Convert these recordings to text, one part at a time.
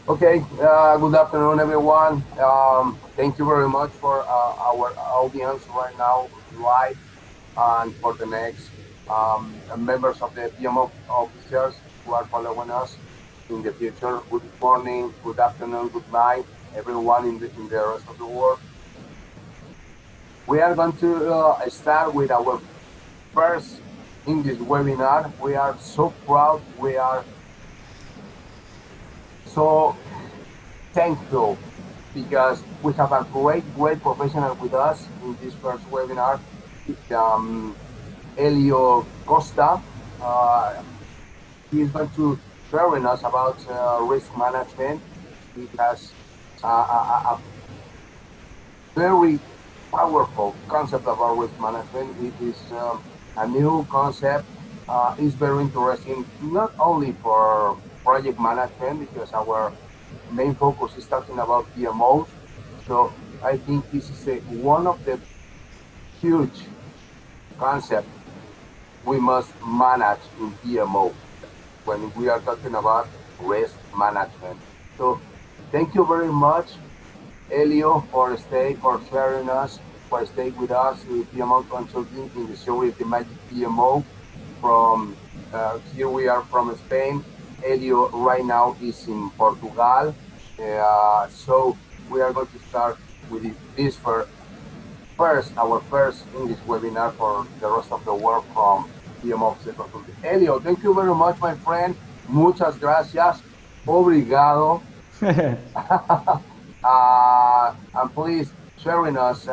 Okay, good afternoon, everyone. Thank you very much for our audience right now live and for the next members of the PMO officers who are following us in the future. Good morning, good afternoon, good night, everyone in the rest of the world. We are going to start with our first English webinar. We are so proud. We are so thankful because we have a great professional with us in this first webinar, um, Elio Costa. Uh, he is going to share with us about risk management. He has a very powerful concept about risk management. It is a new concept. It's very interesting, not only for project management, because our main focus is talking about PMOs. So I think this is one of the huge concepts we must manage in PMO when we are talking about risk management. So thank you very much, Elio, for sharing us, for staying with us with PMO Consulting in the series The Magic PMO. From here we are from Spain. Elio right now is in Portugal. So we are going to start with this our first English webinar for the rest of the world from PMOfficers. Elio, thank you very much, my friend. Muchas gracias. Obrigado. And please sharing us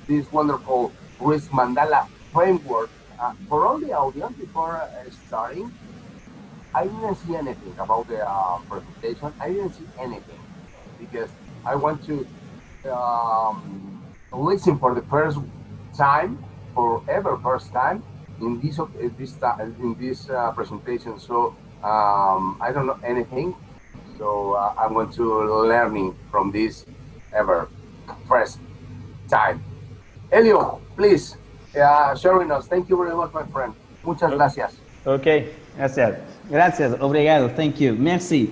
this wonderful risk Mandala framework. For all the audience, before starting, I didn't see anything about the presentation. I didn't see anything because I want to listen for the first time, for ever first time in this presentation. So I don't know anything. So I'm going to learning from this ever first time. Elio, please sharing us. Thank you very much, my friend. Muchas gracias. Okay, gracias. Gracias, obrigado, thank you, merci.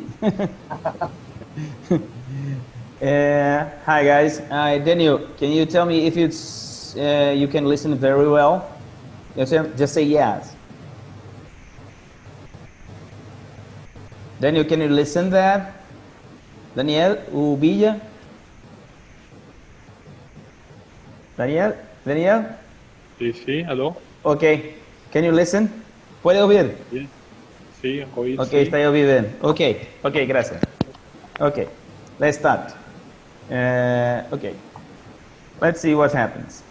Hi guys, Daniel, can you tell me if it's you can listen very well? Just say yes. Daniel, can you listen that? Daniel Ubilla? Daniel? Sí, aló. Okay, can you listen? ¿Puede oír? Sí, oír, Ok, sí. está lloviendo. Ok, gracias. Ok, let's start. Okay, let's see what happens.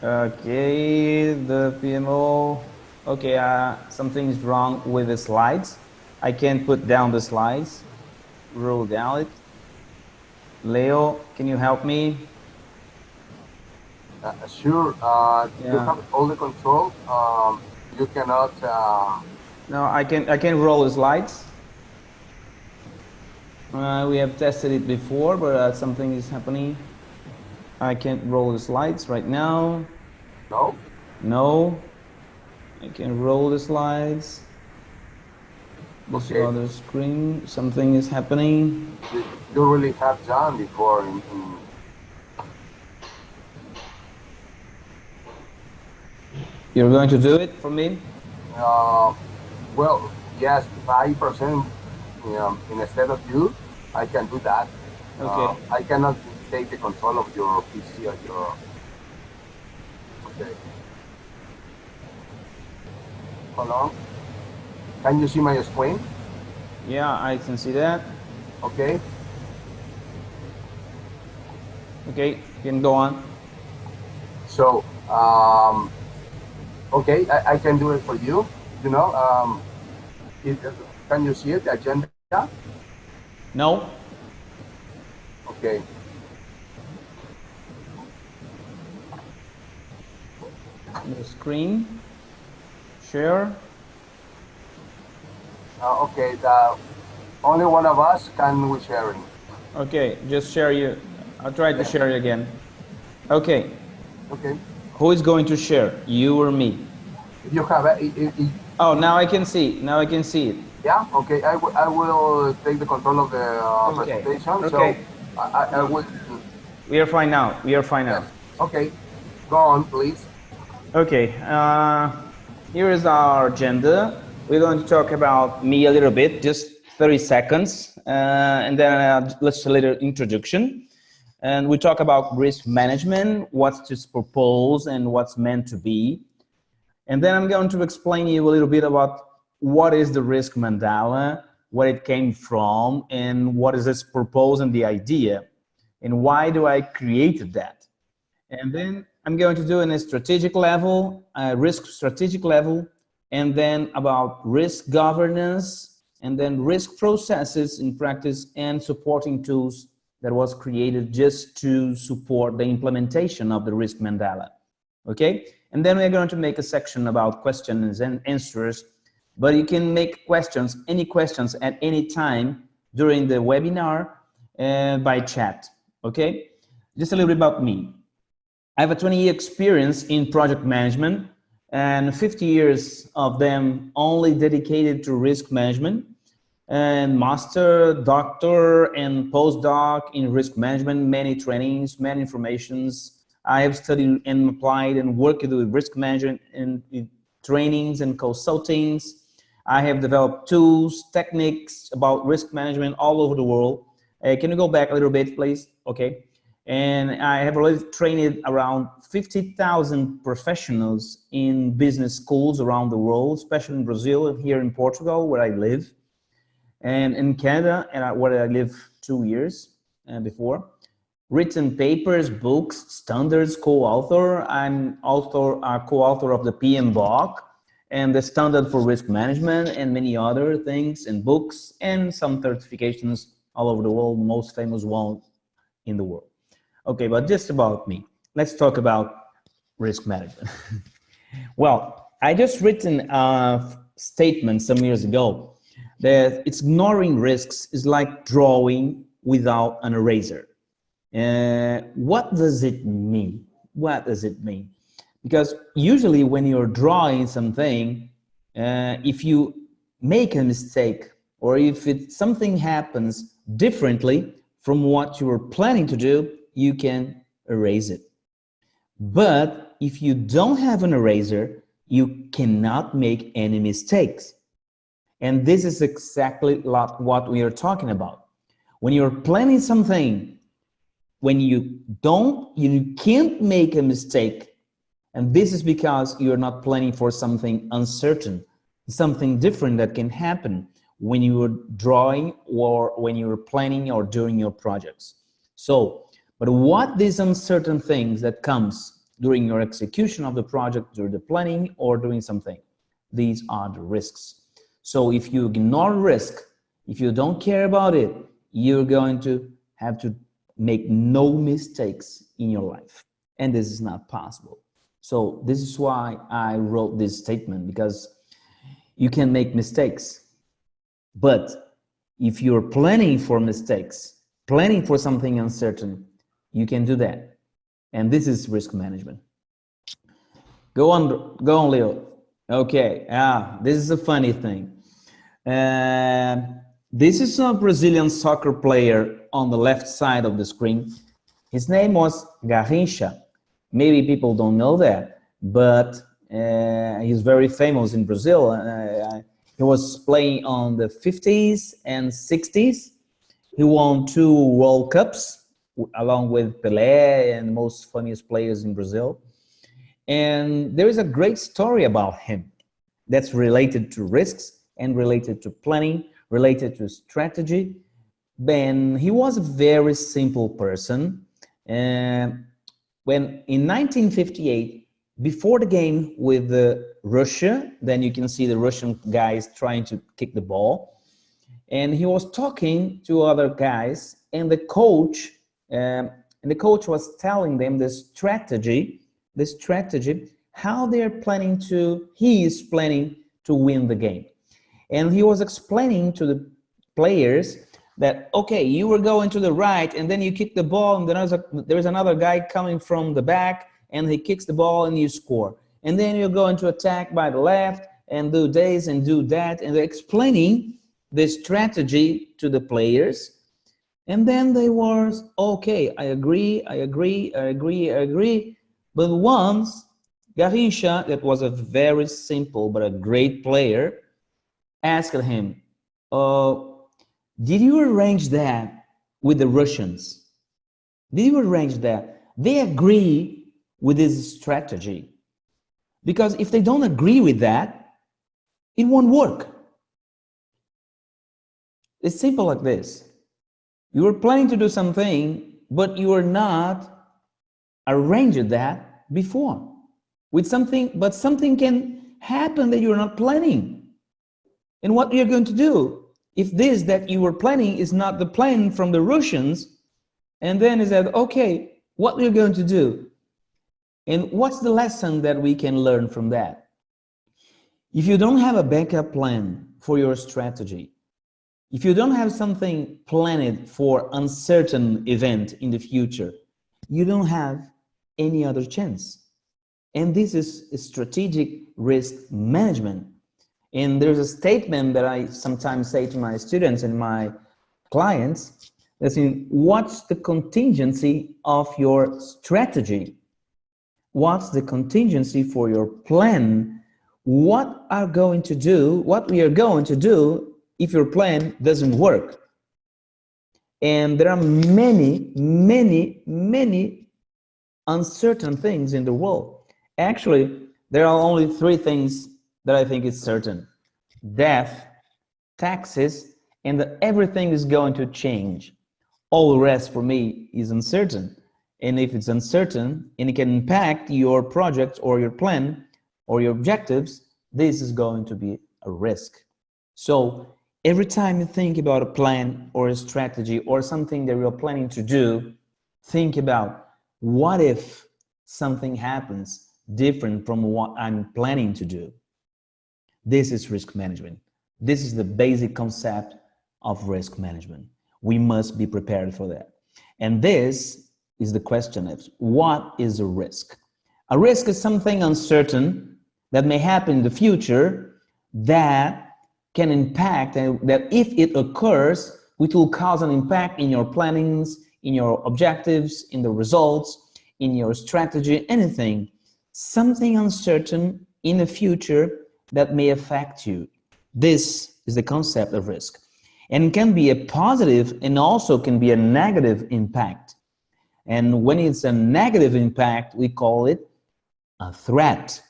Okay, the PMO. Okay, something is wrong with the slides. I can't put down the slides. Roll down it. Leo, can you help me? Sure. You Yeah. have all the control. You cannot. No, I can roll the slides. We have tested it before, but something is happening. I can't roll the slides right now. No. No. I can roll the slides. This Okay. other screen, something is happening. You really have done before You're going to do it for me? uh, well, yes, 5%. Instead of you, I can do that. Okay. I cannot take the control of your PC or your. Okay. Hold on. Can you see my screen? Yeah, I can see that. Okay. Okay, you can go on. So, okay, I can do it for you. You know, it, can you see it, the agenda? No? Okay. The screen. Share. Okay, the only one of us can we sharing. Okay, just share you. I'll try to Yes. share you again. Okay. Okay. Who is going to share? You or me? If you have Oh, now I can see. Now I can see it. Yeah, okay. I will take the control of the Okay. presentation. So Okay. I No, will. we are fine now. We are fine Yes. now. Okay. Go on, please. Okay. Here is our agenda. We're going to talk about me a little bit, just 30 seconds, and then let's a little introduction. And we talk about risk management, what's to propose and what's meant to be. And then I'm going to explain you a little bit about what is the risk mandala, where it came from, and what is its purpose and the idea, and why do I created that. And then I'm going to do in a strategic level, risk strategic level, and then about risk governance, and then risk processes in practice and supporting tools that was created just to support the implementation of the risk mandala. Okay? And then we're going to make a section about questions and answers, but you can make questions, any questions at any time during the webinar by chat. Okay? Just a little bit about me. I have a 20-year experience in project management and 50 years of them only dedicated to risk management, and master, doctor, and postdoc in risk management, many trainings, many informations. I have studied and applied and worked with risk management in trainings and consultings. I have developed tools, techniques about risk management all over the world. Can you go back a little bit, please? Okay. And I have already trained around 50,000 professionals in business schools around the world, especially in Brazil and here in Portugal, where I live, and in Canada, where I lived 2 years before. Written papers, books, standards, co-author. I'm also a co-author of the PMBOK and the Standard for Risk Management and many other things and books and some certifications all over the world, most famous one in the world. Okay, but just about me. Let's talk about risk management. Well, I just written a statement some years ago that it's ignoring risks is like drawing without an eraser. What does it mean? What does it mean? Because usually when you're drawing something, if you make a mistake or if something happens differently from what you were planning to do, you can erase it. But if you don't have an eraser, you cannot make any mistakes. And this is exactly what we are talking about. When you're planning something, when you can't make a mistake. And this is because you're not planning for something uncertain, something different that can happen when you are drawing or when you're planning or doing your projects. So, but what these uncertain things that comes during your execution of the project, during the planning or doing something, these are the risks. So if you ignore risk, if you don't care about it, you're going to have to make no mistakes in your life. And this is not possible. So this is why I wrote this statement, because you can make mistakes. But if you're planning for mistakes, planning for something uncertain, you can do that. And this is risk management. Go on, Leo. Okay, this is a funny thing. This is a Brazilian soccer player on the left side of the screen. His name was Garrincha. Maybe people don't know that, but he's very famous in Brazil. He was playing on the 50s and 60s. He won 2 World Cups along with Pelé and most funniest players in Brazil. And there is a great story about him that's related to risks and related to planning, related to strategy. Ben, he was a very simple person. When in 1958, before the game with Russia, then you can see the Russian guys trying to kick the ball, and he was talking to other guys, and the coach was telling them the strategy, how he is planning to win the game. And he was explaining to the players that, okay, you were going to the right and then you kick the ball and there's another guy coming from the back and he kicks the ball and you score. And then you're going to attack by the left and do this and do that, and they're explaining the strategy to the players. And then they were, okay, I agree. But once Garisha, that was a very simple but a great player, asked him, did you arrange that with the Russians? Did you arrange that? They agree with this strategy. Because if they don't agree with that, it won't work. It's simple like this. You were planning to do something, but you are not arranged that before with something, but something can happen that you're not planning. And what you're going to do if this that you were planning is not the plan from the Russians, and then is that, okay, what we're going to do? And what's the lesson that we can learn from that? If you don't have a backup plan for your strategy, if you don't have something planned for uncertain event in the future, you don't have any other chance. And this is strategic risk management. And there's a statement that I sometimes say to my students and my clients, that's in, what's the contingency of your strategy? What's the contingency for your plan? What we are going to do if your plan doesn't work? And there are many uncertain things in the world. Actually, there are only three things that I think is certain: death, taxes, and that everything is going to change. All the rest for me is uncertain. And if it's uncertain and it can impact your project or your plan or your objectives, this is going to be a risk. So every time you think about a plan or a strategy or something that you're planning to do, think about, what if something happens different from what I'm planning to do? This is risk management. This is the basic concept of risk management. We must be prepared for that. And this is the question of, what is a risk? A risk is something uncertain that may happen in the future that can impact, and that if it occurs, it will cause an impact in your plannings, in your objectives, in the results, in your strategy, anything. Something uncertain in the future that may affect you. This is the concept of risk. And it can be a positive and also can be a negative impact. And when it's a negative impact, we call it a threat.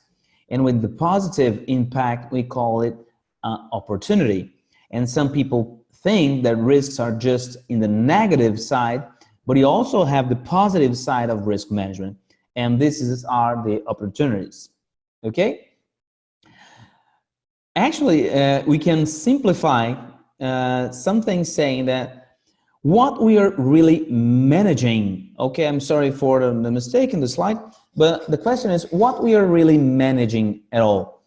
And with the positive impact, we call it opportunity. And some people think that risks are just in the negative side, but you also have the positive side of risk management. And are the opportunities. Okay? Actually, we can simplify something saying that what we are really managing, okay, I'm sorry for the mistake in the slide, but the question is what we are really managing at all.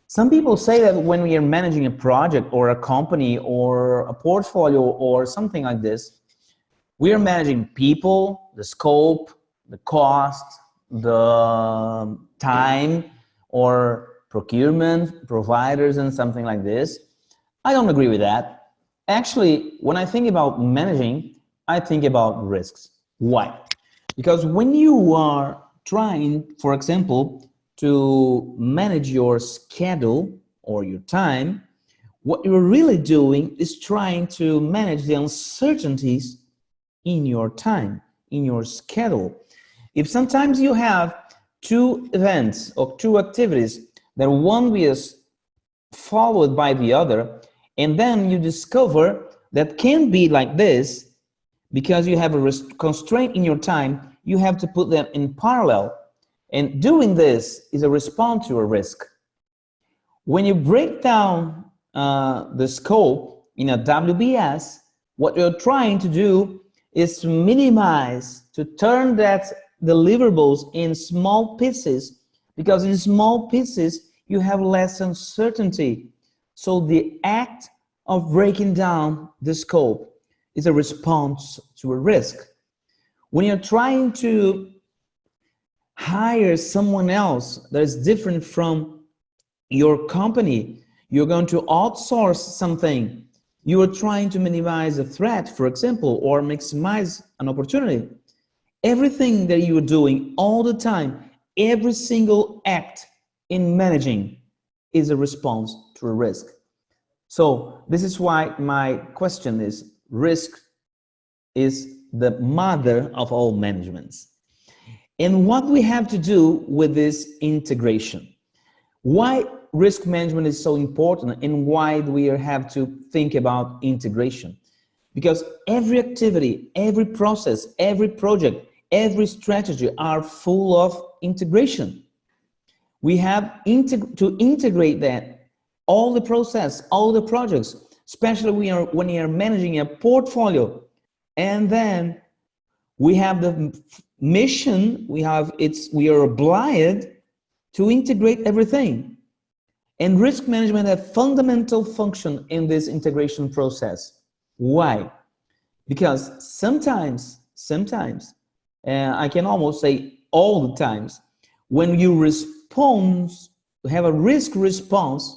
Some people say that when we are managing a project or a company or a portfolio or something like this, we are managing people, the scope, the cost, the time, or procurement, providers, and something like this. I don't agree with that. Actually, when I think about managing, I think about risks. Why? Because when you are trying, for example, to manage your schedule or your time, what you're really doing is trying to manage the uncertainties in your time, in your schedule. If sometimes you have two events or two activities that one is followed by the other, and then you discover that can be like this, because you have a constraint in your time, you have to put them in parallel. And doing this is a response to a risk. When you break down the scope in a WBS, what you're trying to do is to minimize, to turn that deliverables in small pieces, because in small pieces you have less uncertainty. So the act of breaking down the scope is a response to a risk. When you're trying to hire someone else that is different from your company, you're going to outsource something, you are trying to minimize a threat, for example, or maximize an opportunity. Everything that you are doing all the time, every single act in managing is a response to a risk. So this is why my question is, risk is the mother of all managements. And what we have to do with this integration? Why risk management is so important and why do we have to think about integration? Because every activity, every process, every project, every strategy are full of integration. We have to integrate that, all the process, all the projects, especially when we are managing a portfolio. And then we have the mission, we are obliged to integrate everything. And risk management has a fundamental function in this integration process. Why? Because sometimes, I can almost say all the times, when you have a risk response,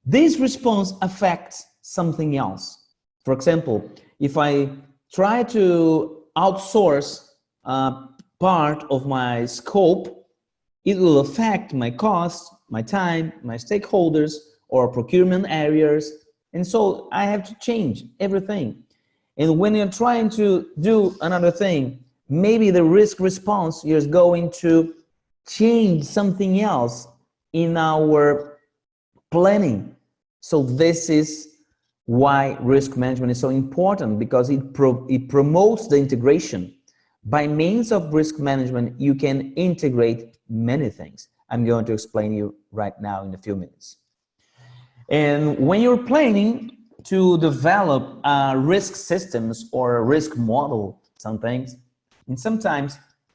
this response affects something else. For example, if I try to outsource part of my scope, it will affect my costs, my time, my stakeholders, or procurement areas. And so I have to change everything. And when you're trying to do another thing, maybe the risk response is going to change something else in our planning. So this is why risk management is so important, because it promotes the integration. By means of risk management, you can integrate many things. I'm going to explain you right now in a few minutes. And when you're planning to develop risk systems or a risk model, sometimes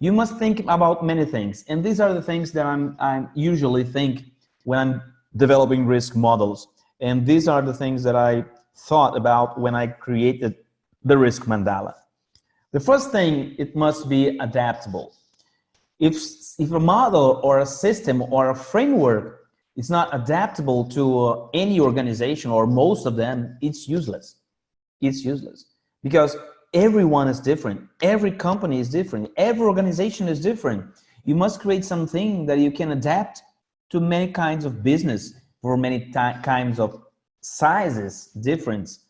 you must think about many things. And these are the things that I usually think when I'm developing risk models. And these are the things that I thought about when I created the risk mandala. The first thing, it must be adaptable. If a model or a system or a framework is not adaptable to any organization or most of them, it's useless. It's useless because everyone is different. Every company is different. Every organization is different. You must create something that you can adapt to many kinds of business, for many kinds of sizes, difference,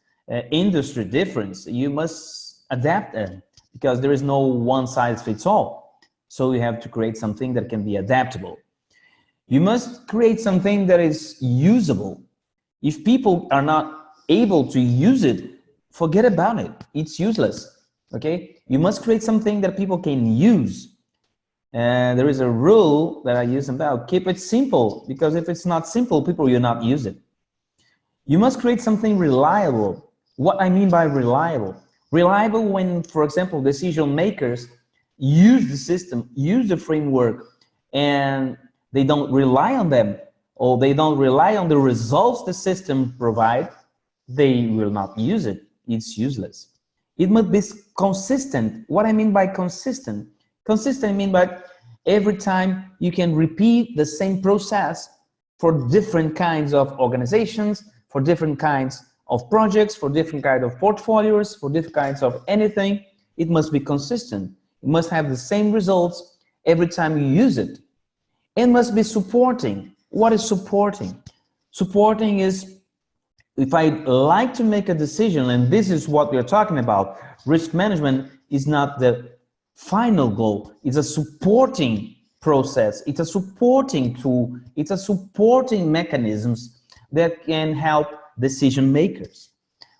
industry difference. You must adapt them because there is no one size fits all. So you have to create something that can be adaptable. You must create something that is usable. If people are not able to use it, forget about it. It's useless, okay? You must create something that people can use. There is a rule that I use about, keep it simple, because if it's not simple, people will not use it. You must create something reliable. What I mean by reliable? Reliable when, for example, decision makers use the system, use the framework, and they don't rely on them, or they don't rely on the results the system provides, they will not use it. It's useless. It must be consistent. What I mean by consistent? Consistent, I mean by every time you can repeat the same process for different kinds of organizations, for different kinds of projects, for different kinds of portfolios, for different kinds of anything. It must be consistent. It must have the same results every time you use it. It must be supporting. What is supporting? Supporting is, if I like to make a decision, and this is what we're talking about, risk management is not the final goal. It's a supporting process. It's a supporting tool. It's a supporting mechanisms that can help decision makers.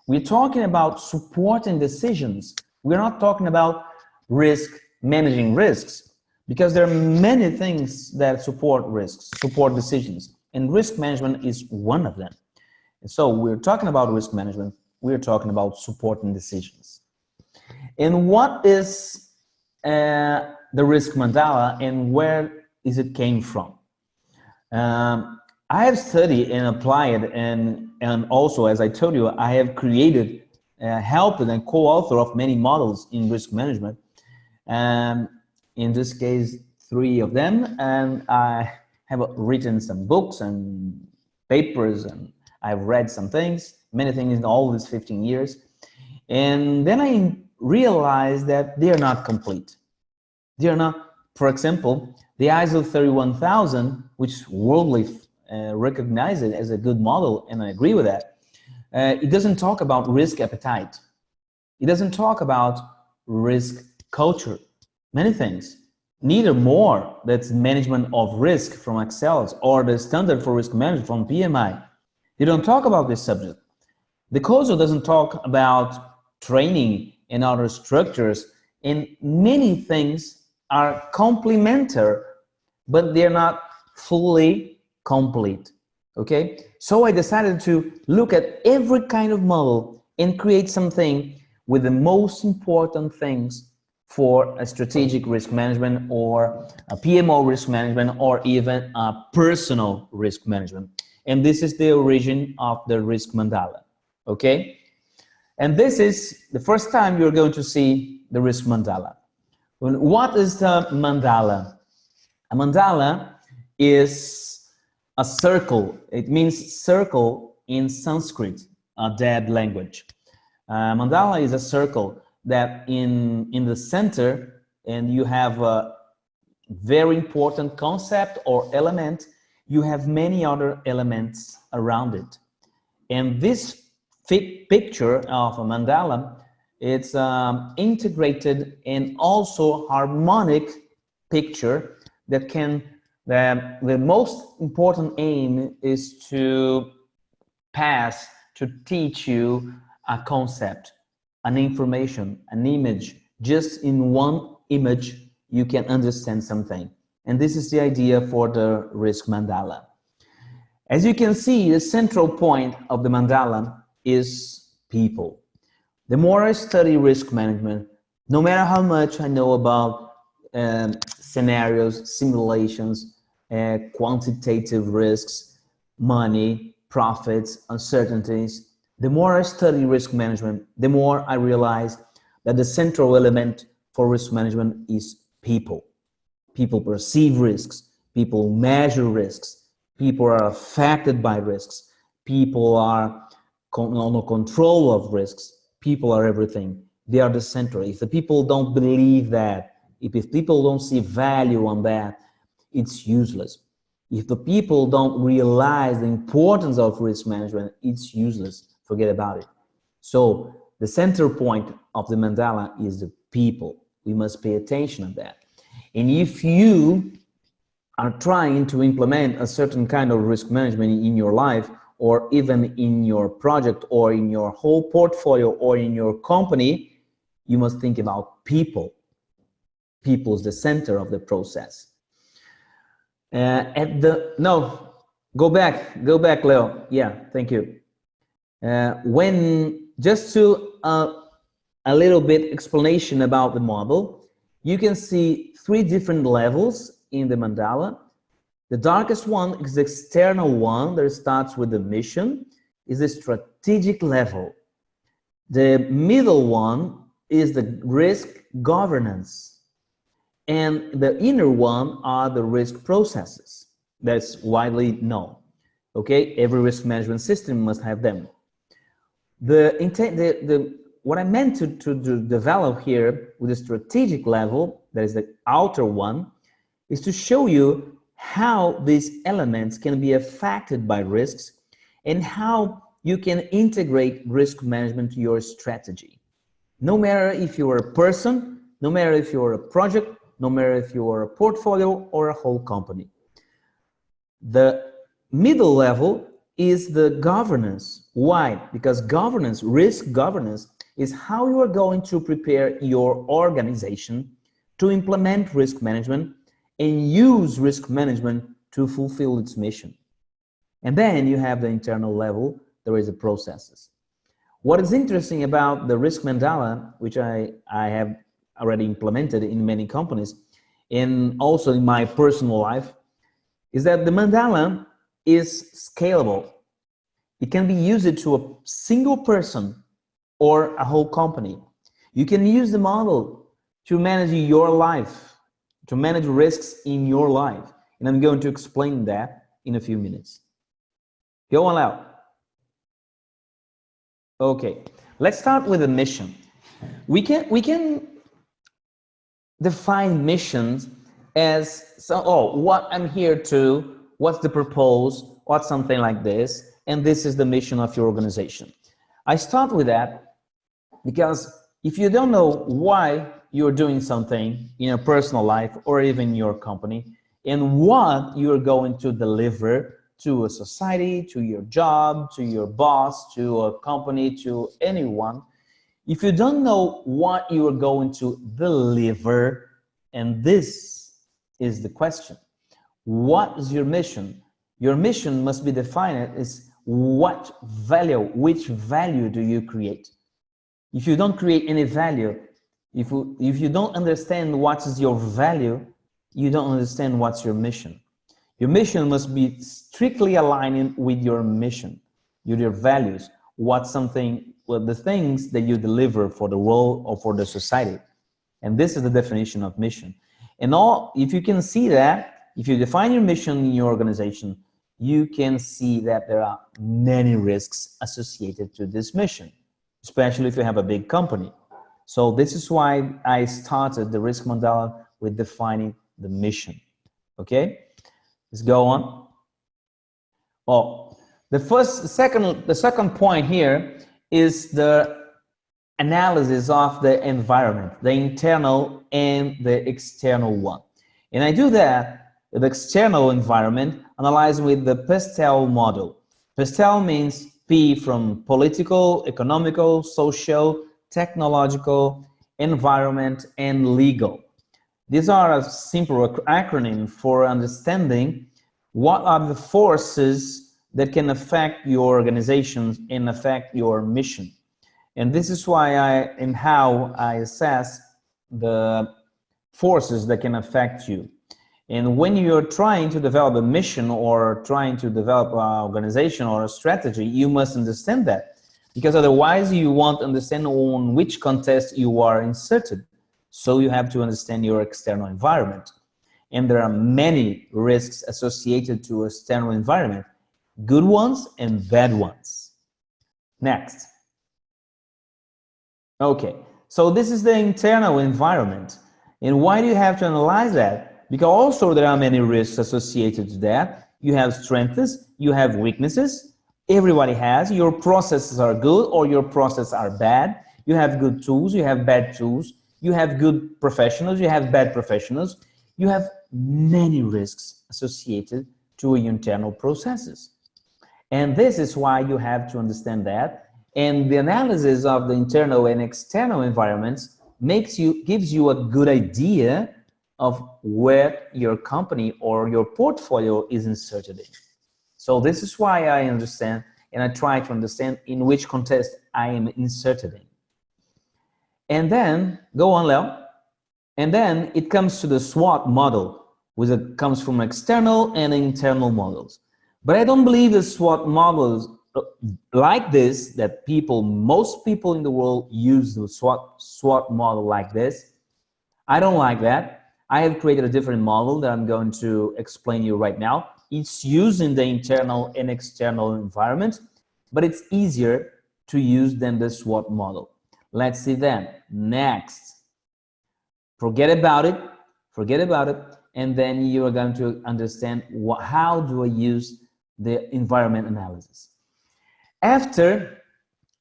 We're talking about supporting decisions. We're not talking about managing risks, because there are many things that support risks, support decisions, and risk management is one of them. And so we're talking about risk management, we're talking about supporting decisions. And what is the risk mandala and where is it came from? I have studied and applied, and also, as I told you, I have created, helped and co-author of many models in risk management. In this case, 3 of them, and have written some books and papers, and I've read some things, many things in all these 15 years. And then I realized that they are not complete. They are not, for example, the ISO 31000, which worldly recognize it as a good model, and I agree with that. It doesn't talk about risk appetite. It doesn't talk about risk culture, many things. Neither more, that's management of risk from Excel or the standard for risk management from PMI. They don't talk about this subject. The COSO doesn't talk about training and other structures, and many things are complementary, but they're not fully complete. Okay, so I decided to look at every kind of model and create something with the most important things for a strategic risk management or a PMO risk management or even a personal risk management. And this is the origin of the risk mandala. Okay, and this is the first time you're going to see the risk mandala. What is the mandala? A mandala is a circle. It means circle in Sanskrit, a dead language. Mandala is a circle that in the center, and you have a very important concept or element, you have many other elements around it. And this picture of a mandala, it's integrated and also harmonic picture that can, the most important aim is to pass, to teach you a concept, an information, an image. Just in one image, you can understand something. And this is the idea for the risk mandala. As you can see, the central point of the mandala is people. The more I study risk management, no matter how much I know about scenarios, simulations, quantitative risks, money, profits, uncertainties, the more I study risk management, the more I realize that the central element for risk management is people. People perceive risks, people measure risks, people are affected by risks, people are under control of risks, people are everything. They are the center. If the people don't believe that, if people don't see value on that, it's useless. If the people don't realize the importance of risk management, it's useless. Forget about it. So the center point of the mandala is the people. We must pay attention to that. And if you are trying to implement a certain kind of risk management in your life, or even in your project, or in your whole portfolio, or in your company, you must think about people. People is the center of the process. No, go back, Leo. Yeah, thank you. Just to a little bit explanation about the model, you can see 3 different levels in the mandala. The darkest one is the external one that starts with the mission, is the strategic level. The middle one is the risk governance. And the inner one are the risk processes. That's widely known. Okay, every risk management system must have them. What I meant to develop here with the strategic level, that is the outer one, is to show you how these elements can be affected by risks and how you can integrate risk management to your strategy. No matter if you're a person, no matter if you're a project, no matter if you're a portfolio or a whole company. The middle level is the governance. Why? Because governance, risk governance, is how you are going to prepare your organization to implement risk management and use risk management to fulfill its mission. And then you have the internal level, there is the processes. What is interesting about the risk mandala, which I have already implemented in many companies, and also in my personal life, is that the mandala is scalable. It can be used to a single person or a whole company. You can use the model to manage your life, to manage risks in your life. And I'm going to explain that in a few minutes. Go on out. Okay, let's start with the mission. We can define missions as what I'm here to, what's the purpose, what's something like this, and this is the mission of your organization. I start with that because if you don't know why you're doing something in your personal life or even your company, and what you're going to deliver to a society, to your job, to your boss, to a company, to anyone, if you don't know what you are going to deliver, and this is the question, what is your mission? Your mission must be defined as what value, which value do you create? If you don't create any value, if you don't understand what is your value, you don't understand what's your mission. Your mission must be strictly aligned with your mission, with your values, the things that you deliver for the world or for the society. And this is the definition of mission. And if you can see that, if you define your mission in your organization, you can see that there are many risks associated to this mission, especially if you have a big company. So this is why I started the risk mandala with defining the mission. Okay, let's go on. Well, the second point here is the analysis of the environment, the internal and the external one. And I do that with the external environment, analyzing with the PESTEL model. PESTEL means P from political, economical, social, technological, environment, and legal. These are a simple acronym for understanding what are the forces that can affect your organizations and affect your mission. And this is why how I assess the forces that can affect you. And when you're trying to develop a mission or trying to develop an organization or a strategy, you must understand that, because otherwise you won't understand on which context you are inserted. So you have to understand your external environment. And there are many risks associated to external environment, good ones and bad ones. Next. Okay, so this is the internal environment. And why do you have to analyze that? Because also there are many risks associated to that. You have strengths, you have weaknesses. Everybody has. Your processes are good or your processes are bad. You have good tools, you have bad tools. You have good professionals, you have bad professionals. You have many risks associated to your internal processes. And this is why you have to understand that. And the analysis of the internal and external environments gives you a good idea of where your company or your portfolio is inserted in. So this is why I understand and I try to understand in which context I am inserted in. And then, go on, Leo. And then it comes to the SWOT model, which comes from external and internal models. But I don't believe the SWOT models like this, that most people in the world use the SWOT model like this. I don't like that. I have created a different model that I'm going to explain to you right now. It's used in the internal and external environment, but it's easier to use than the SWOT model. Let's see then. Next. Forget about it, and then you are going to understand how do I use the environment analysis. After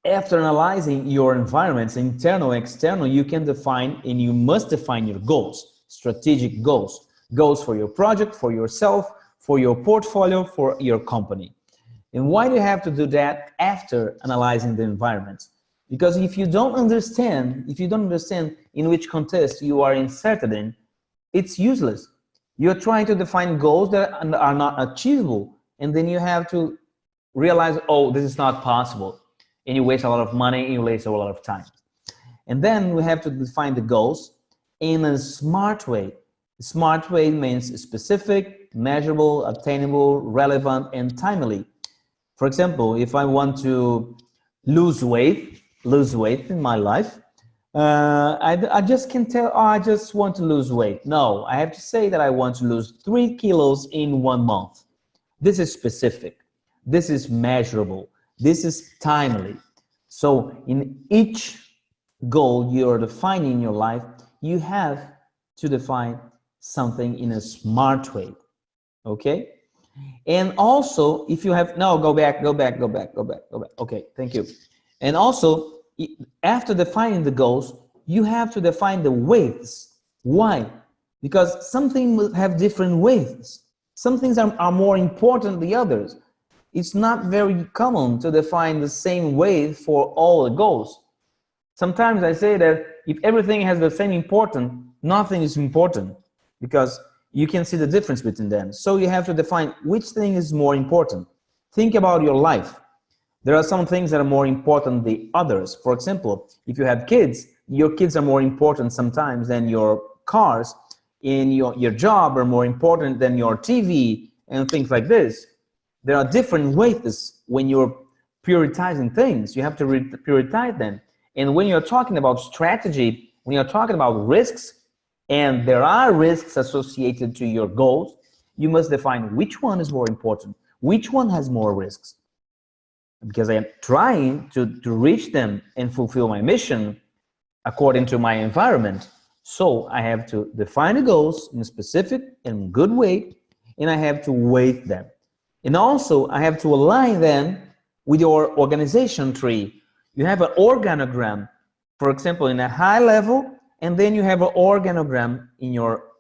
analyzing your environments, internal and external, you can define and you must define your goals, strategic goals, goals for your project, for yourself, for your portfolio, for your company. And why do you have to do that after analyzing the environment? Because if you don't understand in which context you are inserted in, it's useless. You're trying to define goals that are not achievable, and then you have to realize, oh, this is not possible. And you waste a lot of money, and you waste a lot of time. And then we have to define the goals in a smart way. Smart way means specific, measurable, attainable, relevant, and timely. For example, if I want to lose weight in my life, I just can tell, oh, I just want to lose weight. No, I have to say that I want to lose 3 kilos in 1 month. This is specific. This is measurable. This is timely. So in each goal you're defining in your life, you have to define something in a smart way. Okay? And also, if you have, no, go back. Okay, thank you. And also, after defining the goals, you have to define the weights. Why? Because some things will have different weights. Some things are more important than the others. It's not very common to define the same weight for all the goals. Sometimes I say that if everything has the same importance, nothing is important, because you can see the difference between them. So you have to define which thing is more important. Think about your life. There are some things that are more important than others. For example, if you have kids, your kids are more important sometimes than your cars, and your job are more important than your TV and things like this. There are different weights when you're prioritizing things. You have to prioritize them. And when you're talking about strategy, when you're talking about risks, and there are risks associated to your goals, you must define which one is more important, which one has more risks. Because I am trying to reach them and fulfill my mission according to my environment. So I have to define the goals in a specific and good way, and I have to weight them. And also I have to align them with your organization tree. You have an organogram, for example, in a high level, and then you have an organogram in your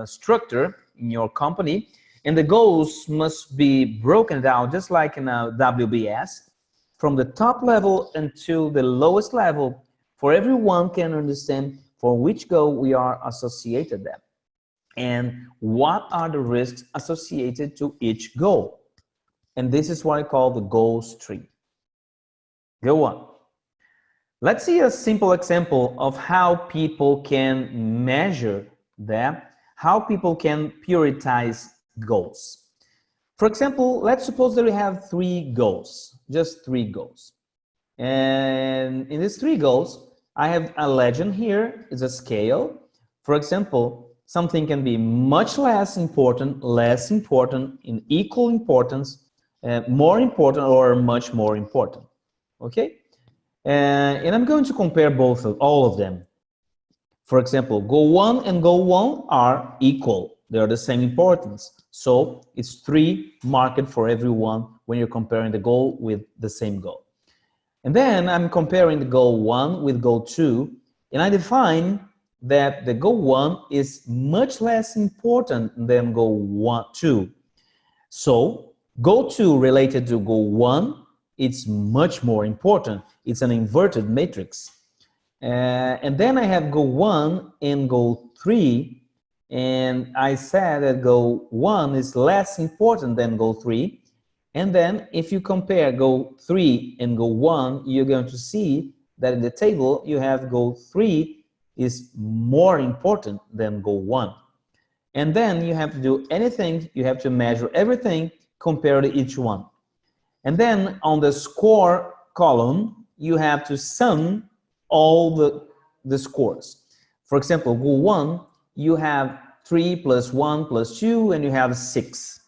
structure, in your company, and the goals must be broken down just like in a WBS, from the top level until the lowest level, for everyone can understand for which goal we are associated them, and what are the risks associated to each goal. And this is what I call the goals tree. Go on. Let's see a simple example of how people can measure that, how people can prioritize goals. For example, let's suppose that we have 3 goals, just 3 goals. And in these 3 goals, I have a legend here, it's a scale. For example, something can be much less important, in equal importance, more important, or much more important. Okay? And I'm going to compare all of them. For example, goal 1 and goal 1 are equal. They are the same importance. So it's 3 marked for everyone when you're comparing the goal with the same goal. And then I'm comparing the goal 1 with goal 2, and I define that the goal 1 is much less important than goal 2. So goal 2 related to goal 1, it's much more important. It's an inverted matrix. And then I have goal 1 and goal 3, and I said that goal 1 is less important than goal 3. And then if you compare goal 3 and goal 1, you're going to see that in the table you have goal 3 is more important than goal 1. And then you have to do anything, you have to measure everything compared to each one. And then on the score column, you have to sum all the scores. For example, goal 1, you have 3 plus 1 plus 2, and you have 6.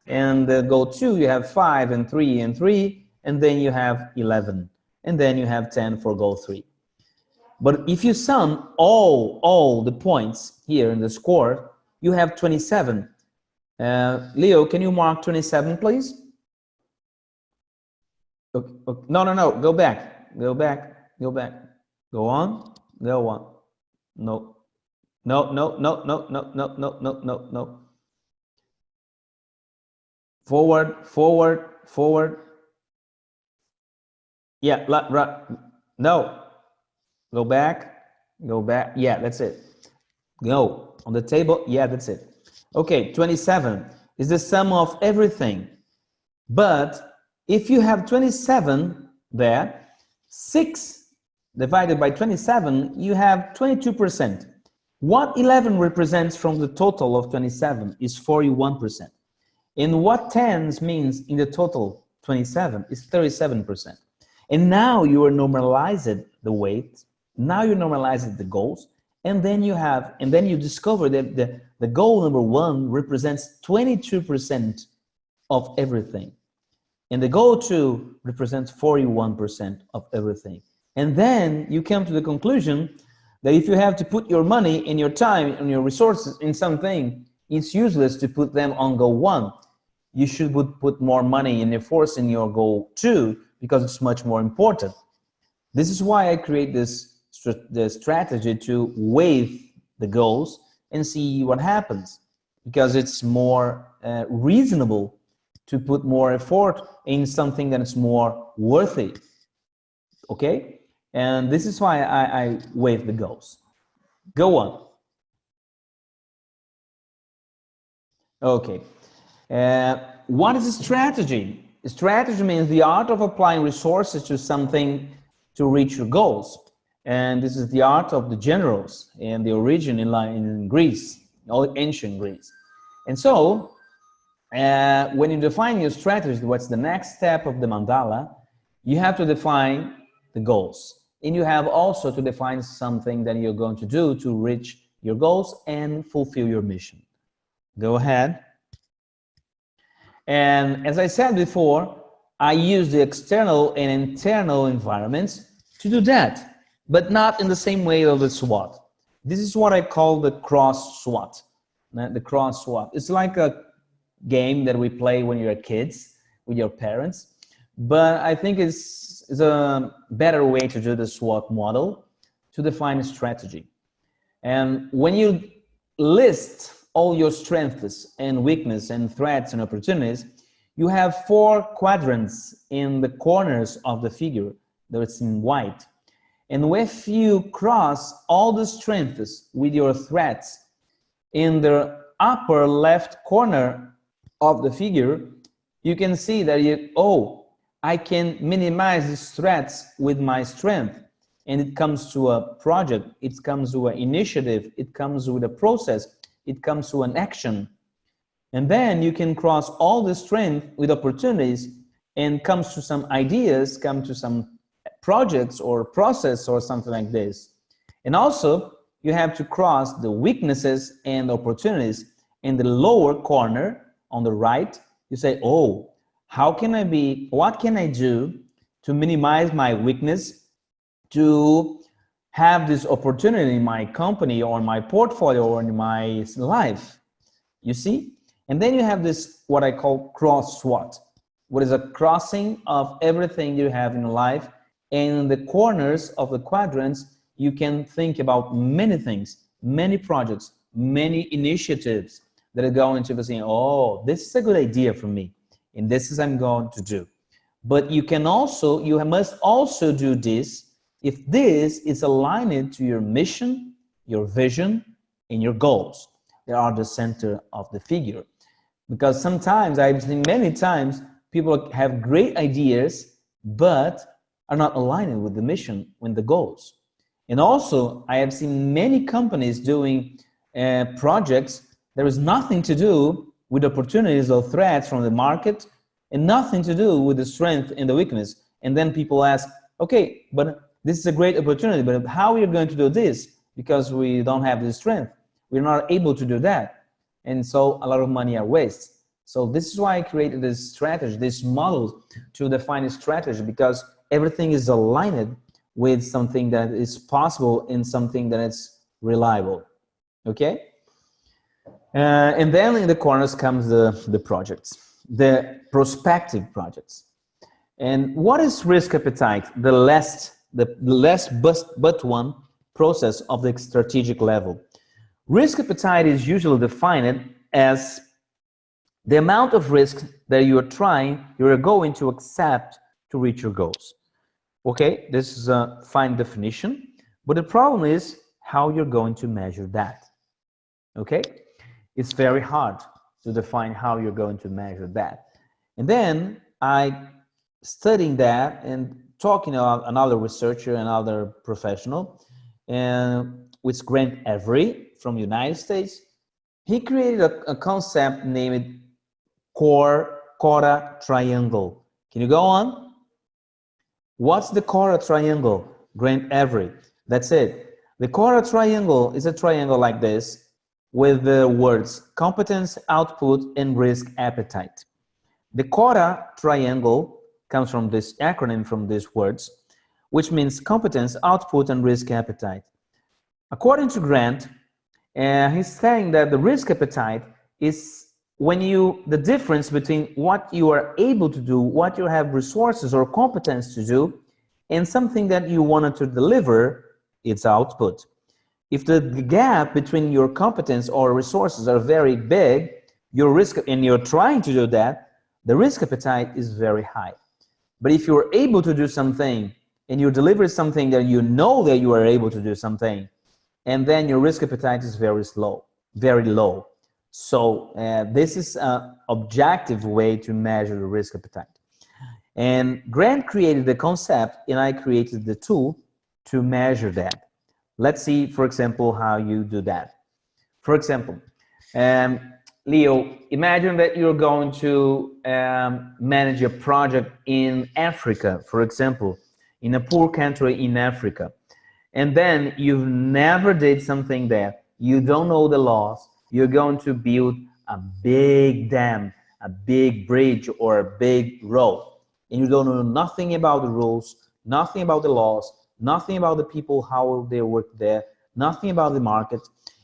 And goal 2, you have 5 and 3 and 3, and then you have 11. And then you have 10 for goal 3. But if you sum all the points here in the score, you have 27. Leo, can you mark 27, please? Okay. No, go back. Go on. No. Forward. Yeah, right. No. Go back. Yeah, that's it. Go on the table. Yeah, that's it. Okay, 27 is the sum of everything. But if you have 27 there, 6 divided by 27, you have 22%. What 11 represents from the total of 27 is 41%. And what 10 means in the total 27 is 37%. And now you are normalized the weight, Now you normalize the goals, and then you discover that the goal number 1 represents 22% of everything. And the goal 2 represents 41% of everything. And then you come to the conclusion that if you have to put your money and your time and your resources in something, it's useless to put them on goal 1. You should put more money and efforts in your goal 2 because it's much more important. This is why I create the strategy to weigh the goals and see what happens, because it's more reasonable to put more effort in something that is more worthy. Okay? And this is why I weigh the goals. Go on. Okay. What is a strategy? A strategy means the art of applying resources to something to reach your goals. And this is the art of the generals and the origin in Greece, ancient Greece. And so, when you define your strategy, what's the next step of the mandala, you have to define the goals. And you have also to define something that you're going to do to reach your goals and fulfill your mission. Go ahead. And as I said before, I use the external and internal environments to do that, but not in the same way of the SWOT. This is what I call the cross SWOT. The cross SWOT. It's like a game that we play when you're kids with your parents, but I think it's a better way to do the SWOT model to define a strategy. And when you list all your strengths and weaknesses and threats and opportunities, you have 4 quadrants in the corners of the figure that's in white. And if you cross all the strengths with your threats in the upper left corner of the figure, you can see that I can minimize these threats with my strength. And it comes to a project, it comes to an initiative, it comes with a process, it comes to an action. And then you can cross all the strength with opportunities and comes to some ideas, come to some projects or process or something like this. And also you have to cross the weaknesses and opportunities in the lower corner on the right. You say, what can I do to minimize my weakness, to have this opportunity in my company or my portfolio or in my life, you see? And then you have this, what I call cross SWOT, what is a crossing of everything you have in life. And in the corners of the quadrants, you can think about many things, many projects, many initiatives that are going to be saying, this is a good idea for me, and this is I'm going to do. But you must also do this if this is aligned to your mission, your vision, and your goals. They are the center of the figure. Because sometimes, I've seen many times, people have great ideas, but are not aligned with the mission, with the goals. And also, I have seen many companies doing projects. There is nothing to do with opportunities or threats from the market, and nothing to do with the strength and the weakness. And then people ask, okay, but this is a great opportunity, but how are you going to do this? Because we don't have the strength. We're not able to do that. And so a lot of money are wasted. So this is why I created this strategy, this model to define a strategy, because everything is aligned with something that is possible and something that is reliable. Okay? And then in the corners comes the projects, the prospective projects. And what is risk appetite? The less but one process of the strategic level. Risk appetite is usually defined as the amount of risk that you are going to accept to reach your goals. Okay, this is a fine definition, but the problem is how you're going to measure that. Okay, it's very hard to define how you're going to measure that. And then I studying that and talking to another researcher, another professional, and with Grant Avery from the United States. He created a concept named Cora triangle. Can you go on? What's the Cora triangle, Grant Avery? That's it. The quota triangle is a triangle like this with the words competence, output, and risk appetite. The quota triangle comes from this acronym, from these words, which means competence, output, and risk appetite. According to Grant, he's saying that the risk appetite is the difference between what you are able to do, what you have resources or competence to do, and something that you wanted to deliver, its output. If the gap between your competence or resources are very big, your risk, and you're trying to do that, the risk appetite is very high. But if you're able to do something and you deliver something that you know that you are able to do something, and then your risk appetite is very low. So this is an objective way to measure the risk appetite. And Grant created the concept and I created the tool to measure that. Let's see, for example, how you do that. For example, Leo, imagine that you're going to manage a project in Africa, for example, in a poor country in Africa. And then you've never did something there. You don't know the laws. You're going to build a big dam, a big bridge, or a big road. And you don't know nothing about the rules, nothing about the laws, nothing about the people, how they work there, nothing about the market.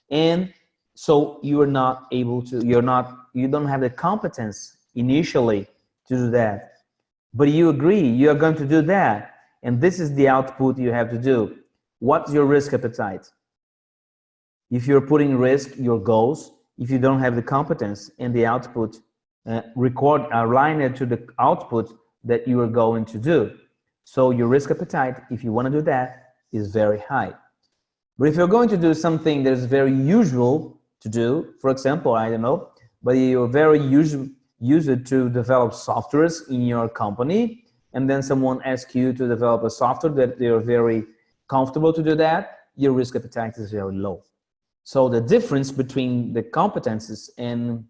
And so you are not able to, you don't have the competence initially to do that. But you agree, you are going to do that. And this is the output you have to do. What's your risk appetite? If you're putting risk your goals, if you don't have the competence and the output, align it to the output that you are going to do. So your risk appetite, if you want to do that, is very high. But if you're going to do something that is very usual to do, for example, I don't know, but you're very used to develop softwares in your company, and then someone asks you to develop a software that they're very comfortable to do that, your risk appetite is very low. So the difference between the competences and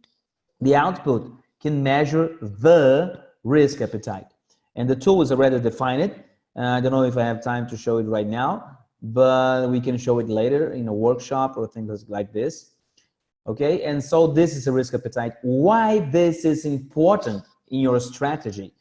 the output can measure the risk appetite. And the tool is already defined. I don't know if I have time to show it right now, but we can show it later in a workshop or things like this. Okay, and so this is a risk appetite. Why this is important in your strategy?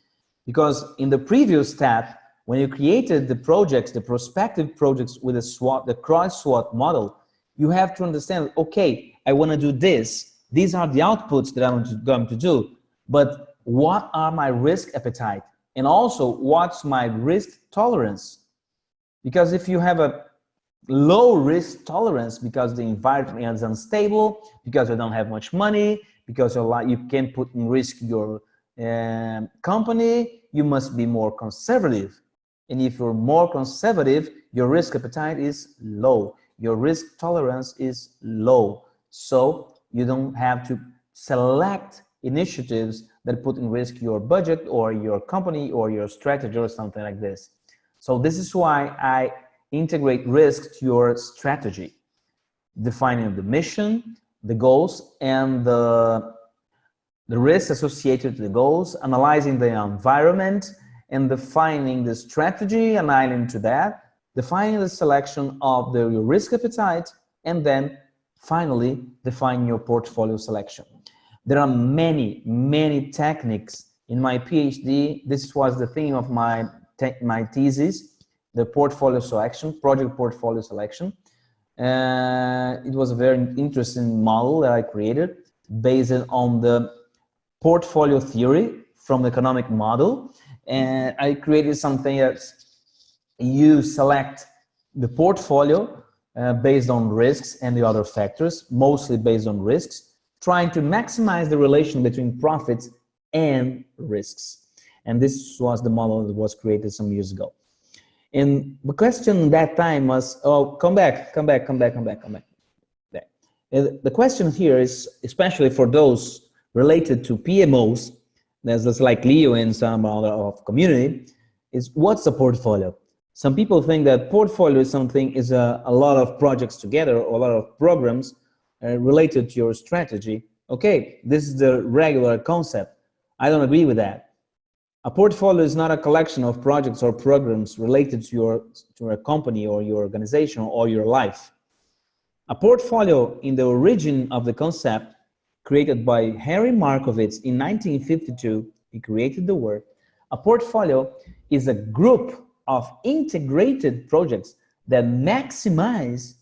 Because in the previous step, when you created the projects, the prospective projects with a SWOT, the cross-SWOT model, you have to understand, okay, I want to do this. These are the outputs that I'm going to do. But what are my risk appetite? And also, what's my risk tolerance? Because if you have a low risk tolerance because the environment is unstable, because you don't have much money, because you can put in risk your company, you must be more conservative. And if you're more conservative, your risk appetite is low. Your risk tolerance is low. So you don't have to select initiatives that put in risk your budget or your company or your strategy or something like this. So this is why I integrate risk to your strategy, defining the mission, the goals, and the risks associated to the goals, analyzing the environment, and defining the strategy, aligning to that, defining the selection of your risk appetite, and then finally define your portfolio selection. There are many, many techniques in my PhD. This was the theme of my thesis, the portfolio selection, project portfolio selection. It was a very interesting model that I created based on the portfolio theory from the economic model. And I created something that you select the portfolio based on risks and the other factors, mostly based on risks, trying to maximize the relation between profits and risks. And this was the model that was created some years ago. And the question that time was, oh, come back. The question here is, especially for those related to PMOs, that's like Leo and some other of community, is what's a portfolio? Some people think that portfolio is something, is a lot of projects together, or a lot of programs related to your strategy. Okay, this is the regular concept. I don't agree with that. A portfolio is not a collection of projects or programs related to your company or your organization or your life. A portfolio, in the origin of the concept, created by Harry Markowitz in 1952, he created the word. A portfolio is a group of integrated projects that maximize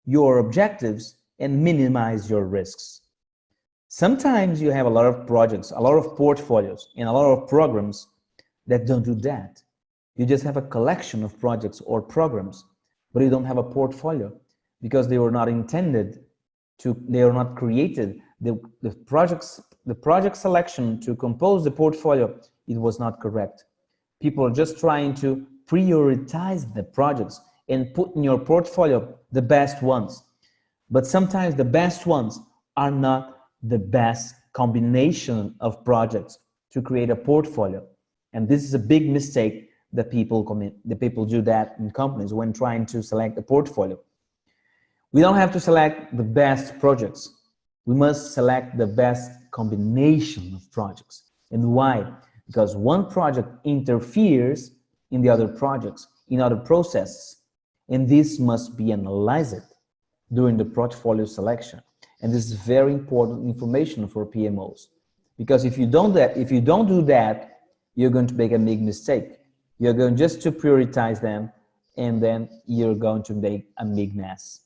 your objectives and minimize your risks. Sometimes you have a lot of projects, a lot of portfolios, and a lot of programs that don't do that. You just have a collection of projects or programs, but you don't have a portfolio because they were not intended to, they are not created. The project selection to compose the portfolio, it was not correct. People are just trying to prioritize the projects and put in your portfolio the best ones. But sometimes the best ones are not the best combination of projects to create a portfolio. And this is a big mistake that people commit. The people do that in companies when trying to select a portfolio. We don't have to select the best projects. We must select the best combination of projects. And why? Because one project interferes in the other projects, in other processes. And this must be analyzed during the portfolio selection. And this is very important information for PMOs. Because if you don't do that, you're going to make a big mistake. You're going just to prioritize them, and then you're going to make a big mess.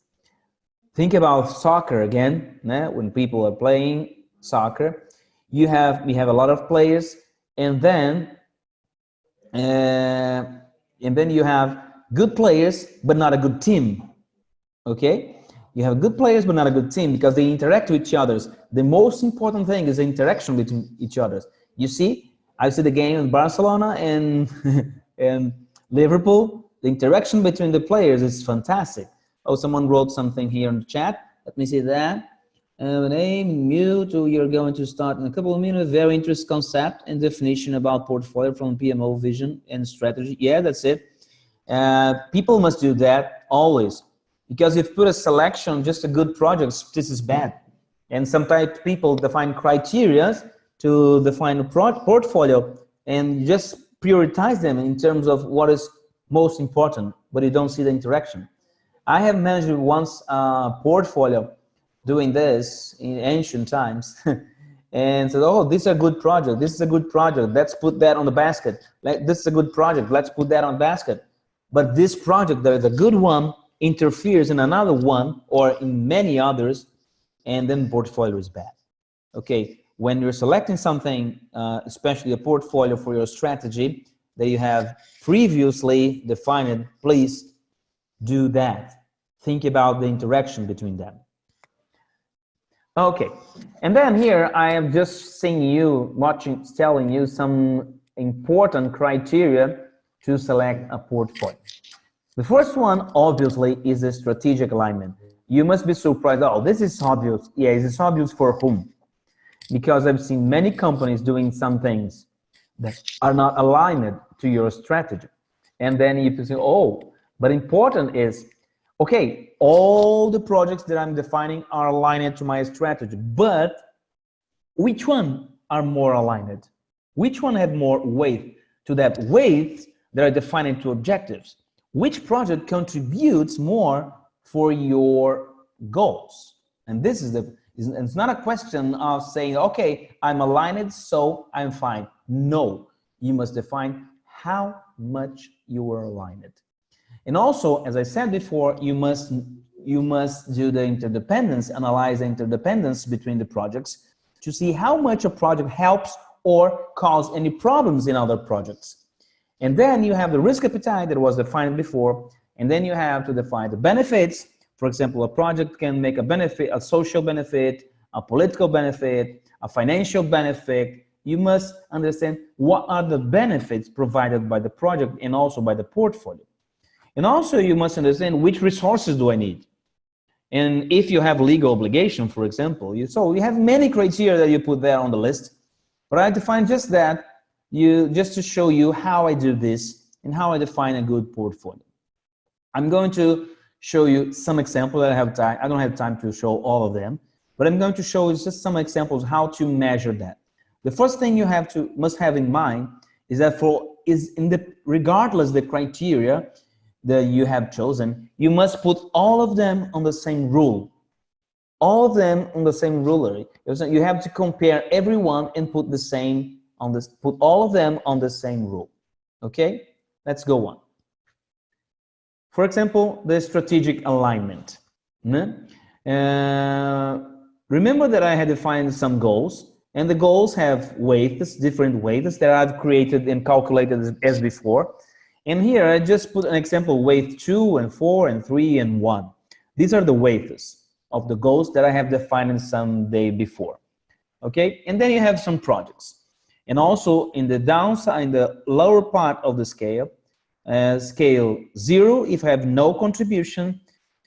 Think about soccer again. When people are playing soccer, we have a lot of players, and then you have good players but not a good team. Okay, you have good players but not a good team because they interact with each other. The most important thing is the interaction between each other. You see, I see the game in Barcelona and and Liverpool. The interaction between the players is fantastic. Oh, someone wrote something here in the chat. Let me see that. Name, mute, you're going to start in a couple of minutes. Very interesting concept and definition about portfolio from PMO vision and strategy. Yeah, that's it. People must do that always. Because if you put a selection, just a good projects, this is bad. And sometimes people define criteria to define a portfolio and just prioritize them in terms of what is most important, but you don't see the interaction. I have managed once a portfolio doing this in ancient times and said, oh, this is a good project. This is a good project. Let's put that on the basket. This is a good project. Let's put that on the basket. But this project, that is a good one, interferes in another one or in many others, and then the portfolio is bad. Okay, when you're selecting something, especially a portfolio for your strategy that you have previously defined, please do that. Think about the interaction between them. Okay, and then here I am just telling you some important criteria to select a portfolio. The first one, obviously, is the strategic alignment. You must be surprised, oh, this is obvious. Yeah, is this obvious for whom? Because I've seen many companies doing some things that are not aligned to your strategy. And then you can say, oh, but important is, okay, all the projects that I'm defining are aligned to my strategy, but which one are more aligned? Which one have more weight to that weight that are defining to objectives? Which project contributes more for your goals? And this is it's not a question of saying, okay, I'm aligned, so I'm fine. No, you must define how much you are aligned. And also, as I said before, you must do the interdependence, analyze the interdependence between the projects to see how much a project helps or cause any problems in other projects. And then you have the risk appetite that was defined before, and then you have to define the benefits. For example, a project can make a benefit, a social benefit, a political benefit, a financial benefit. You must understand what are the benefits provided by the project and also by the portfolio. And also you must understand which resources do I need. And if you have legal obligation, for example, so you have many criteria that you put there on the list, but I define just that, just to show you how I do this and how I define a good portfolio. I'm going to show you some examples. I don't have time to show all of them, but I'm going to show you just some examples how to measure that. The first thing you must have in mind is that regardless the criteria that you have chosen, you must put all of them on the same rule. All of them on the same ruler. You have to compare everyone and put put all of them on the same rule. Okay, let's go on. For example, the strategic alignment. Remember that I had defined some goals, and the goals have weights, different weights that I've created and calculated as before. And here I just put an example, weight 2 and 4 and 3 and 1. These are the weights of the goals that I have defined some day before. Okay, and then you have some projects. And also in the downside, in the lower part of the scale, scale 0 if I have no contribution,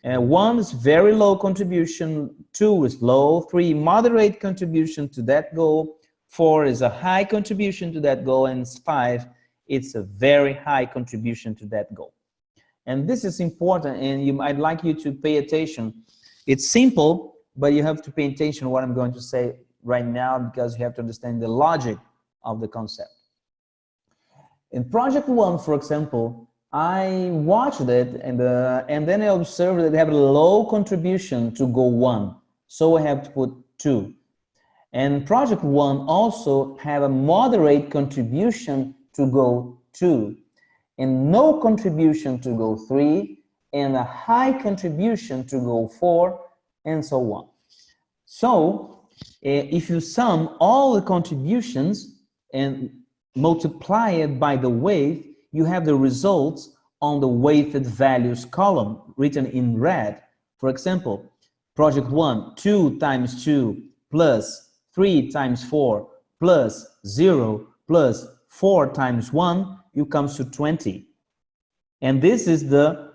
1 is very low contribution, 2 is low, 3 moderate contribution to that goal, 4 is a high contribution to that goal, and 5 it's a very high contribution to that goal. And this is important, and I'd like you to pay attention. It's simple, but you have to pay attention to what I'm going to say right now, because you have to understand the logic of the concept. In project 1, for example, I watched it and then I observed that they have a low contribution to goal 1, so I have to put 2. And project 1 also have a moderate contribution to goal 2, and no contribution to goal 3, and a high contribution to goal 4, and so on. So if you sum all the contributions and multiply it by the weight, you have the results on the weighted values column written in red. For example, project 1, 2 times 2 plus 3 times 4 plus 0 plus 4 times 1, you comes to 20. And this is the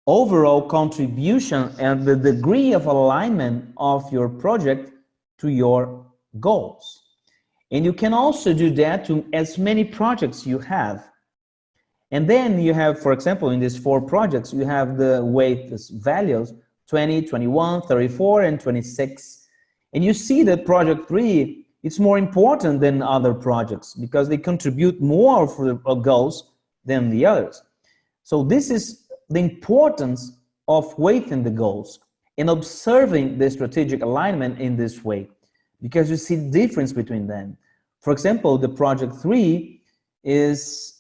overall contribution and the degree of alignment of your project to your goals. And you can also do that to as many projects you have. And then you have, for example, in these 4 projects, you have the weight values 20, 21, 34, and 26. And you see that project 3, it's more important than other projects because they contribute more for the goals than the others. So this is the importance of weighting the goals and observing the strategic alignment in this way, because you see the difference between them. For example, the project 3 is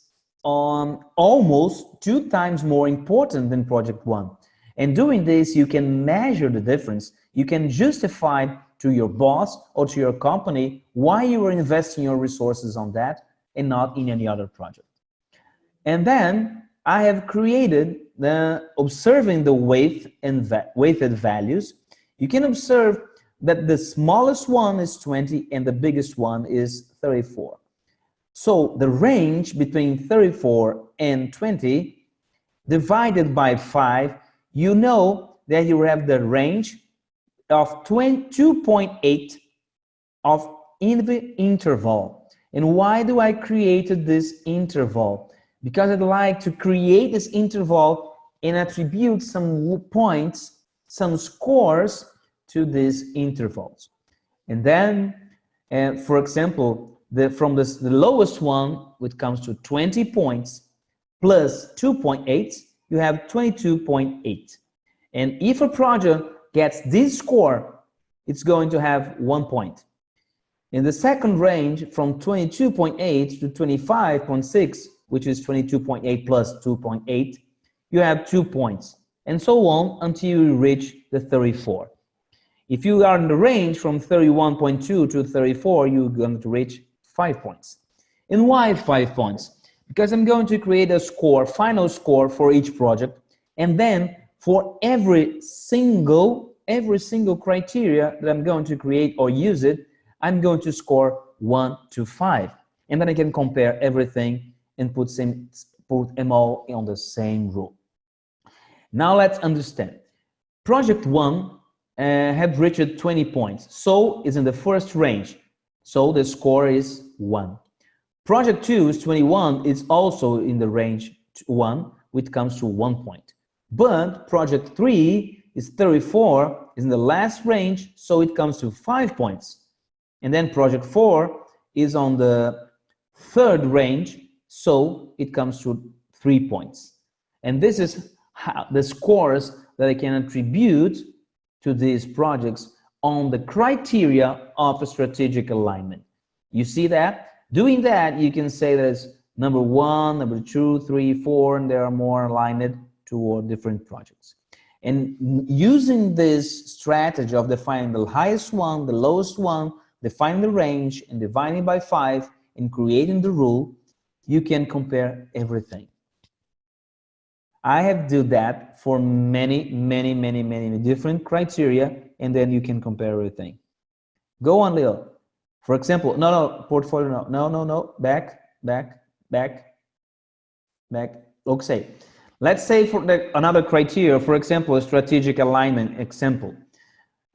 almost 2 times more important than project 1. And doing this, you can measure the difference. You can justify to your boss or to your company why you are investing your resources on that and not in any other project. And then I have created observing the weight and weighted values. You can observe that the smallest one is 20 and the biggest one is 34. So the range between 34 and 20 divided by 5, you know that you have the range of 2.8 of in the interval. And why do I create this interval? Because I'd like to create this interval and attribute some points, some scores to these intervals. And then, for example, from the lowest one, which comes to 20 points, plus 2.8, you have 22.8. And if a project gets this score, it's going to have 1 point. In the second range, from 22.8 to 25.6, which is 22.8 plus 2.8, you have 2 points, and so on until you reach the 34. If you are in the range from 31.2 to 34, you're going to reach 5 points. And why 5 points? Because I'm going to create a score, final score for each project, and then for every single criteria that I'm going to create or use it, I'm going to score 1 to 5. And then I can compare everything and put them all on the same rule. Now let's understand. Project 1 have reached 20 points, so it's in the first range, so the score is 1. Project 2 is 21, it's also in the range 1, which comes to 1 point. But project 3 is 34, is in the last range, so it comes to 5 points. And then project 4 is on the third range, so it comes to 3 points. And this is how the scores that I can attribute to these projects on the criteria of a strategic alignment. You see that? Doing that, you can say that it's number 1, number 2, 3, 4, and there are more aligned toward different projects. And using this strategy of defining the highest one, the lowest one, defining the range, and dividing by 5, and creating the rule, you can compare everything. I have done that for many different criteria, and then you can compare everything. Go on, Leo. For example, portfolio, no, back. Okay, let's say for another criteria, for example, a strategic alignment example.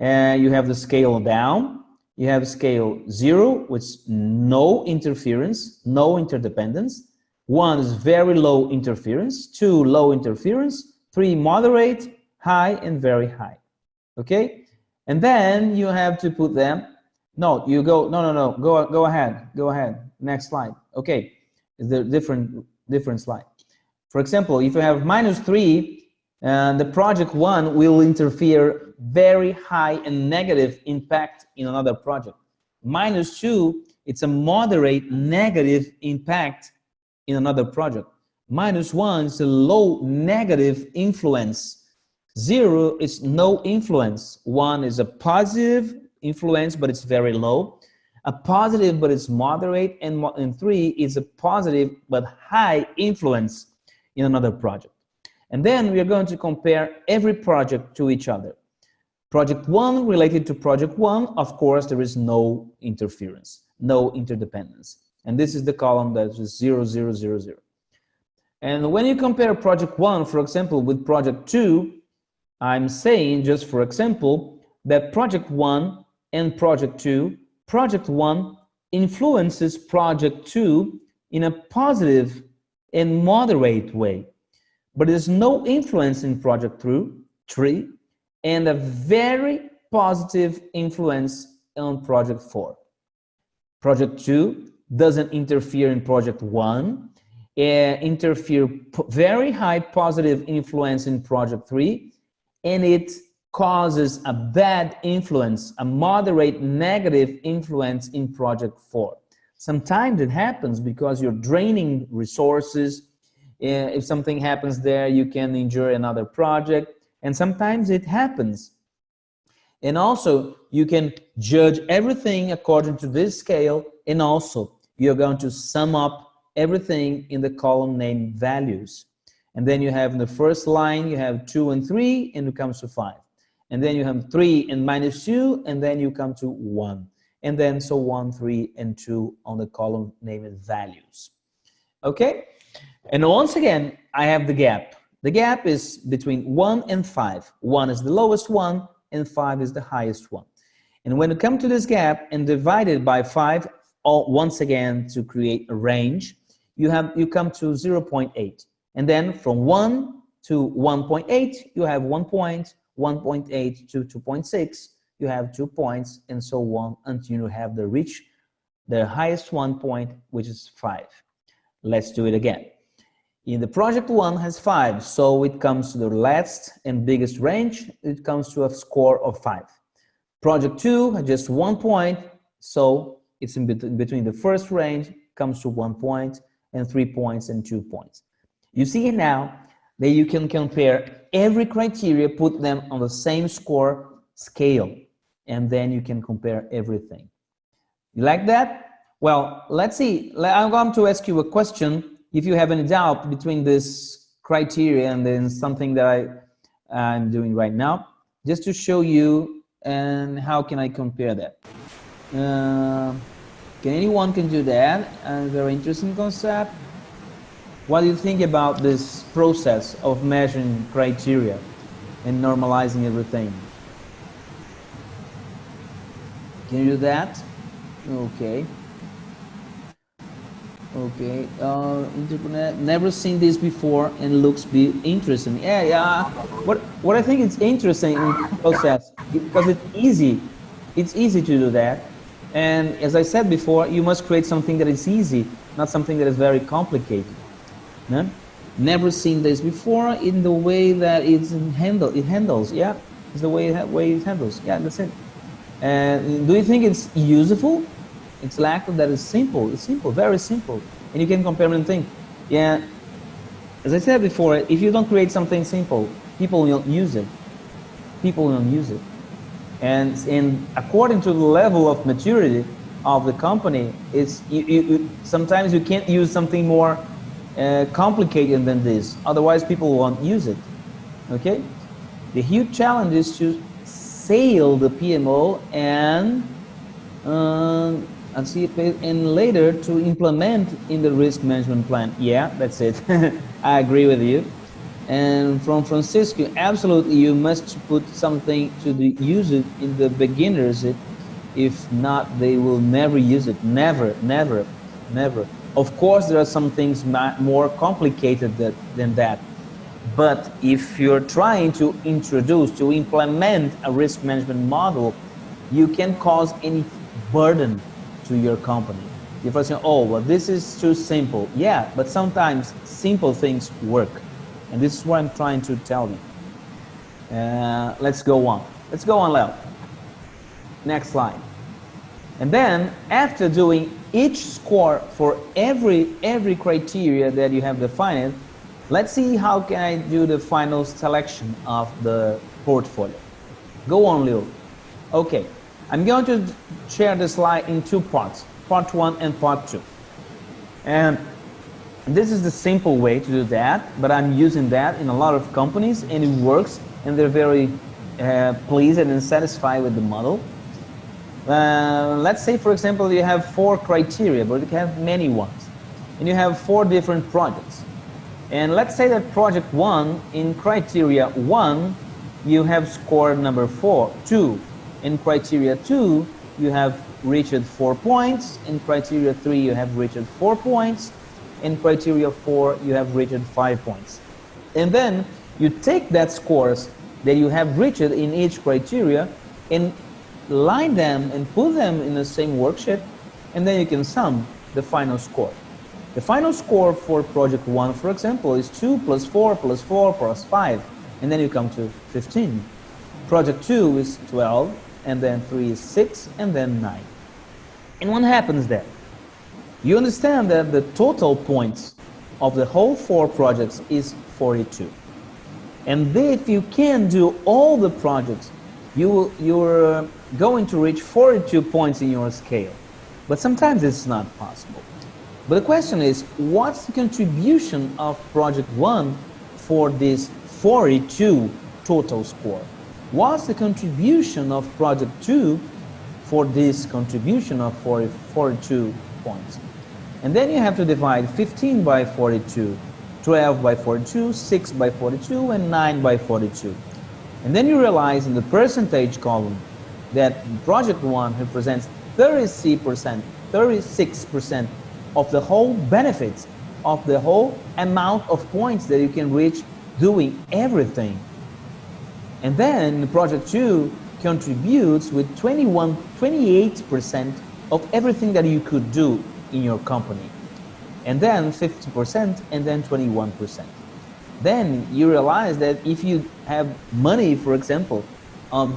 You have the scale down, you have scale 0, with no interference, no interdependence. 1 is very low interference, 2 low interference, 3 moderate, high, and very high. Okay, and then you have to put them. No, you go. No. Go ahead. Next slide. Okay, it's a different slide. For example, if you have -3, the project 1 will interfere very high and negative impact in another project. -2, it's a moderate negative impact in another project. -1 is a low negative influence. 0 is no influence. 1 is a positive influence, but it's very low. A positive, but it's moderate. And 3 is a positive, but high influence in another project. And then we are going to compare every project to each other. Project 1 related to project 1, of course, there is no interference, no interdependence. And this is the column that is 0, 0, 0, 0. And when you compare project 1, for example, with project 2, I'm saying, just for example, that project 1 and project 2, project 1 influences project 2 in a positive and moderate way. But there's no influence in project 3, and a very positive influence on project 4. Project 2 doesn't interfere in project 1, interfere very high positive influence in project 3, and it causes a bad influence, a moderate negative influence in project 4. Sometimes it happens because you're draining resources. If something happens there, you can injure another project, and sometimes it happens. And also, you can judge everything according to this scale, and also you're going to sum up everything in the column named values. And then you have in the first line, you have 2 and 3, and it comes to 5. And then you have 3 and -2, and then you come to 1. And then so 1, 3, and 2 on the column named values. Okay? And once again, I have the gap. The gap is between 1 and 5. 1 is the lowest one, and 5 is the highest one. And when you come to this gap and divide it by 5, once again to create a range, you come to 0.8. And then from 1 to 1.8, you have 1 point, 1.8 to 2.6, you have 2 points, and so on until you have reach the highest 1 point, which is 5. Let's do it again. In the project 1 has 5, so it comes to the last and biggest range, it comes to a score of 5. Project 2 has just 1 point, so it's in between the first range, comes to 1 point, and 3 points and 2 points. You see now that you can compare every criteria, put them on the same score scale, and then you can compare everything. You like that? Well, let's see. I'm going to ask you a question. If you have any doubt between this criteria and then something that I'm doing right now, just to show you and how can I compare that. Can anyone can do that? A very interesting concept. What do you think about this process of measuring criteria and normalizing everything? Can you do that? Okay. Okay. Never seen this before and looks interesting. Yeah. What I think is interesting in this process because it's easy. It's easy to do that. And as I said before, you must create something that is easy. not something that is very complicated. No? Never seen this before in the way that it handles. Yeah, it's the way it handles. Yeah, that's it. And do you think it's useful? Exactly, that is simple. It's simple, very simple. And you can compare and think, yeah, as I said before, if you don't create something simple, people will use it. People will use it. And according to the level of maturity of the company, it's sometimes you can't use something more complicated than this. Otherwise, people won't use it. Okay? The huge challenge is to sail the PMO and see and later to implement in the risk management plan. Yeah, that's it. I agree with you. And from Francisco, absolutely, you must put something to the user in the beginners. If not, they will never use it. Never, never, never. Of course, there are some things more complicated than that. But if you're trying to implement a risk management model, you can cause any burden to your company. If I say, oh, well, this is too simple. Yeah, but sometimes simple things work. And this is what I'm trying to tell you. Let's go on. Let's go on, Leo. Next slide. And then after doing each score for every criteria that you have defined, let's see how can I do the final selection of the portfolio. Go on, Leo. Okay, I'm going to share the slide in two parts, part 1 and part 2. And this is the simple way to do that, but I'm using that in a lot of companies and it works and they're very pleased and satisfied with the model. Let's say, for example, you have 4 criteria, but you can have many ones. And you have 4 different projects. And let's say that project 1, in criteria 1, you have scored number 2. In criteria 2, you have reached 4 points. In criteria 3, you have reached 4 points. In criteria 4, you have reached 5 points. And then you take that scores that you have reached in each criteria and line them and put them in the same worksheet, and then you can sum the final score. The final score for project 1, for example, is 2 plus 4 plus 4 plus 5, and then you come to 15. Project 2 is 12, and then 3 is 6, and then 9. And what happens then? You understand that the total points of the whole 4 projects is 42. And if you can do all the projects, you're going to reach 42 points in your scale. But sometimes it's not possible. But the question is, what's the contribution of project 1 for this 42 total score? What's the contribution of project 2 for this contribution of 42 points? And then you have to divide 15 by 42, 12 by 42, 6 by 42, and 9 by 42. And then you realize in the percentage column that project 1 represents 36% of the whole benefits, of the whole amount of points that you can reach doing everything. And then project 2 contributes with 28% of everything that you could do in your company. And then 50%, and then 21%. Then you realize that if you have money, for example,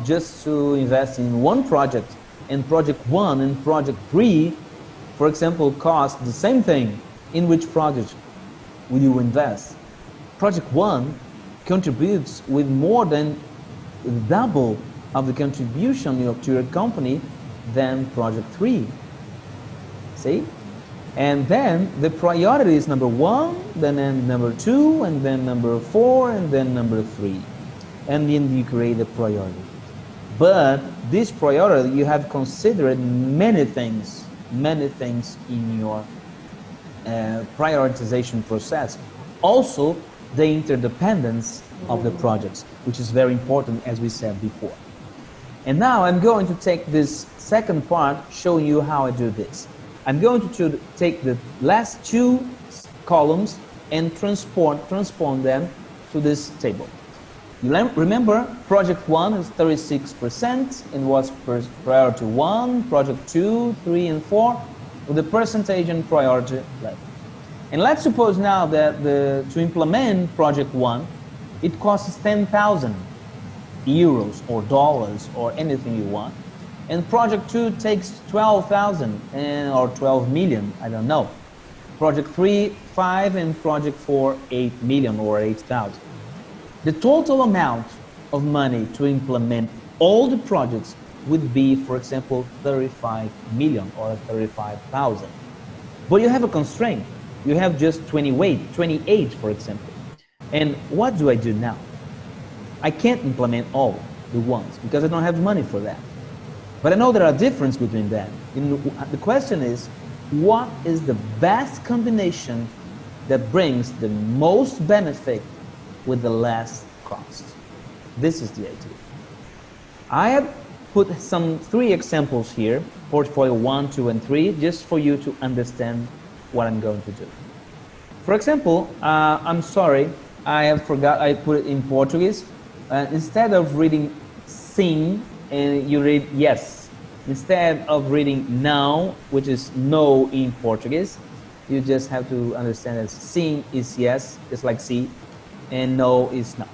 just to invest in one project, and project 1 and project 3, for example, cost the same thing, in which project will you invest? Project 1 contributes with more than double of the contribution to your company than project 3. See? And then the priority is number 1, then number 2, and then number 4, and then number 3. And then you create a priority. But this priority, you have considered many things in your prioritization process. Also, the interdependence of the projects, which is very important, as we said before. And now I'm going to take this second part, showing you how I do this. I'm going to take the last 2 columns and transform them to this table. You remember, project 1 is 36% and was priority 1, project 2, 3, and 4 with the percentage and priority level. And let's suppose now that to implement project 1, it costs 10,000 euros or dollars or anything you want, and project 2 takes 12,000 or 12 million, I don't know. Project 3, 5, and project 4, 8 million or 8,000. The total amount of money to implement all the projects would be, for example, 35 million or 35,000. But you have a constraint. You have just 28, for example. And what do I do now? I can't implement all the ones because I don't have money for that. But I know there are differences between that. The question is, what is the best combination that brings the most benefit with the less cost? This is the idea. I have put some 3 examples here, portfolio 1, 2, and 3, just for you to understand what I'm going to do. For example, I'm sorry, I put it in Portuguese. Instead of reading sim, you read yes. Instead of reading não, which is no in Portuguese, you just have to understand that sim is yes, just like si, and no is no.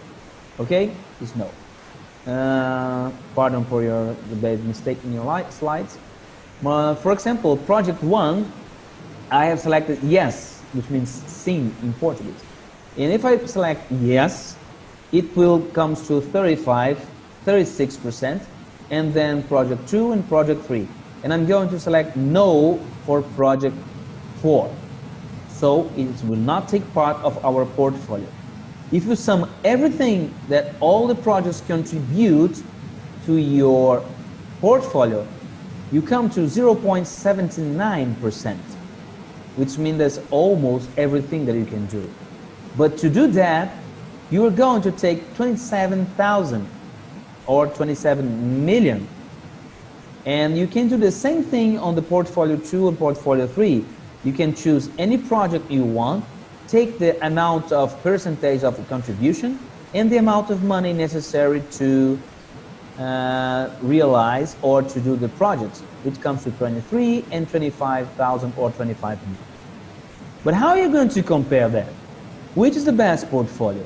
Okay? Is no. Pardon for the bad mistake in your slides. For example, project 1, I have selected yes, which means sim in Portuguese. And if I select yes, it will come to 36%, and then project 2 and project 3. And I'm going to select no for project 4. So it will not take part of our portfolio. If you sum everything that all the projects contribute to your portfolio, you come to 0.79%, which means that's almost everything that you can do. But to do that, you are going to take 27,000 or 27 million. And you can do the same thing on the portfolio 2 and portfolio 3. You can choose any project you want, take the amount of percentage of the contribution and the amount of money necessary to realize or to do the projects, which comes to 23 and 25,000 or 25 million. But how are you going to compare that? Which is the best portfolio?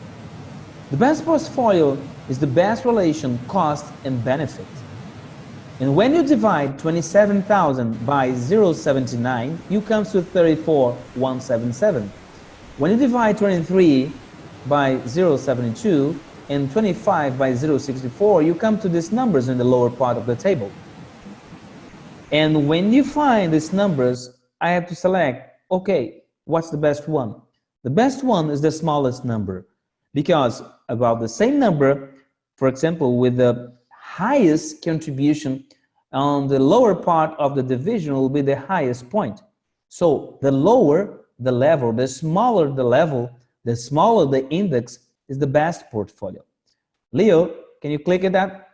The best portfolio is the best relation cost and benefit. And when you divide 27,000 by 0.79, you come to 34,177. When you divide 23 by 0.72 and 25 by 0.64, you come to these numbers in the lower part of the table. And when you find these numbers, I have to select, okay, what's the best one? The best one is the smallest number, because about the same number, for example, with the highest contribution on the lower part of the division will be the highest point. So the lower the level, the smaller the level, the smaller the index is the best portfolio. Leo, can you click at that?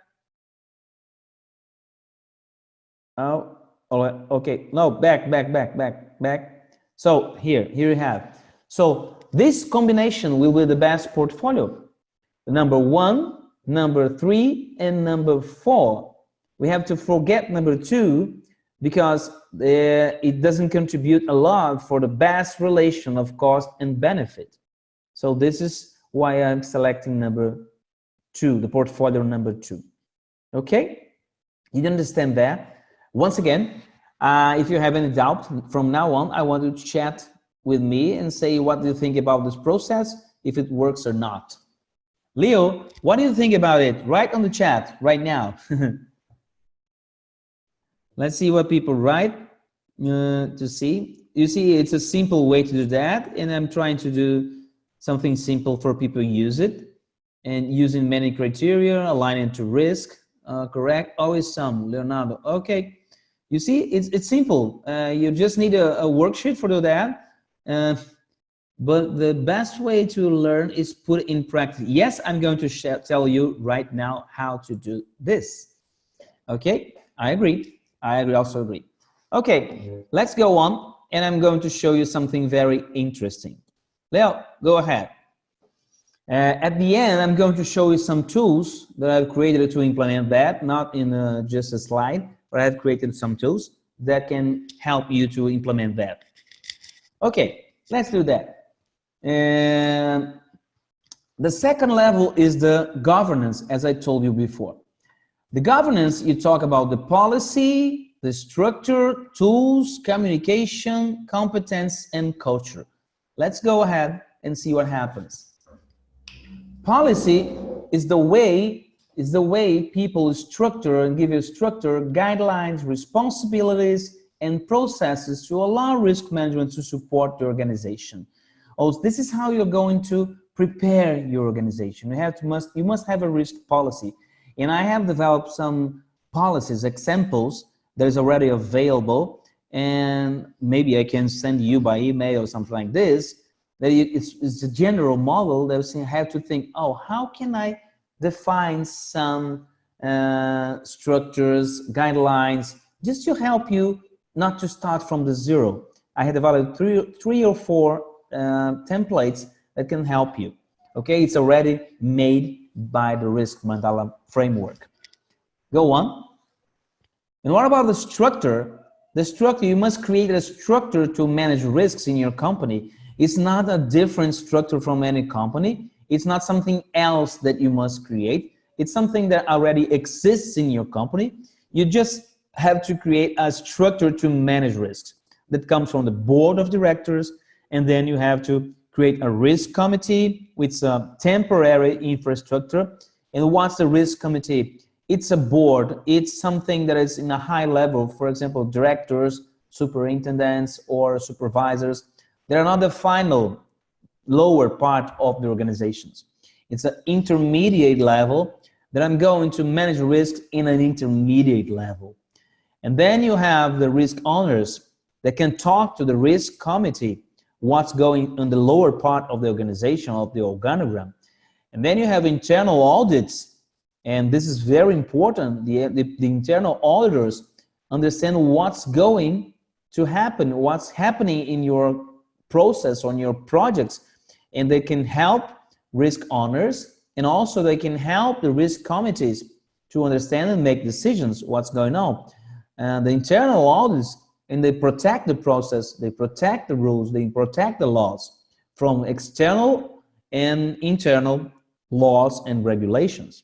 Oh, okay. No, back. So here you have. So this combination will be the best portfolio. Number 1, number 3, and number 4. We have to forget number 2 because it doesn't contribute a lot for the best relation of cost and benefit. So this is why I'm selecting number 2, the portfolio number 2. Okay? You understand that? Once again, if you have any doubt, from now on, I want you to chat with me and say what do you think about this process, if it works or not. Leo, what do you think about it? Write on the chat right now. Let's see what people write to see. You see, it's a simple way to do that, and I'm trying to do something simple for people to use it, and using many criteria, aligning to risk, correct, always some, Leonardo, okay. You see, it's simple. You just need a worksheet for that, but the best way to learn is put in practice. Yes, I'm going to tell you right now how to do this. Okay, I agree. I also agree. Okay, let's go on, and I'm going to show you something very interesting. Leo, go ahead. At the end, I'm going to show you some tools that I've created to implement that, not in just a slide, but I've created some tools. that can help you to implement that. Okay, let's do that. And the second level is the governance, as I told you before. The governance, you talk about the policy, the structure, tools, communication, competence, and culture. Let's go ahead and see what happens. Policy is the way people structure and give you structure, guidelines, responsibilities, and processes to allow risk management to support the organization. Also, this is how you're going to prepare your organization. You must have a risk policy. And I have developed some policies, examples that is already available, and maybe I can send you by email or something like this. That it's a general model that you have to think, oh, how can I define some structures, guidelines, just to help you not to start from the zero. I had developed three or four templates that can help you. Okay, it's already made by the Risk Mandala framework. Go on. And what about the structure? The structure, you must create a structure to manage risks in your company. It's not a different structure from any company. It's not something else that you must create. It's something that already exists in your company. You just have to create a structure to manage risks that comes from the board of directors, and then you have to create a risk committee with a temporary infrastructure. And what's the risk committee? It's a board. It's something that is in a high level, for example, directors, superintendents, or supervisors. They're not the final lower part of the organizations. It's an intermediate level that I'm going to manage risks in an intermediate level. And then you have the risk owners that can talk to the risk committee, what's going on the lower part of the organization, of the organogram. And then you have internal audits, and this is very important. The internal auditors understand what's going to happen, what's happening in your process, on your projects, and they can help risk owners, and also they can help the risk committees to understand and make decisions what's going on. And the internal audits, and they protect the process, they protect the rules, they protect the laws from external and internal laws and regulations.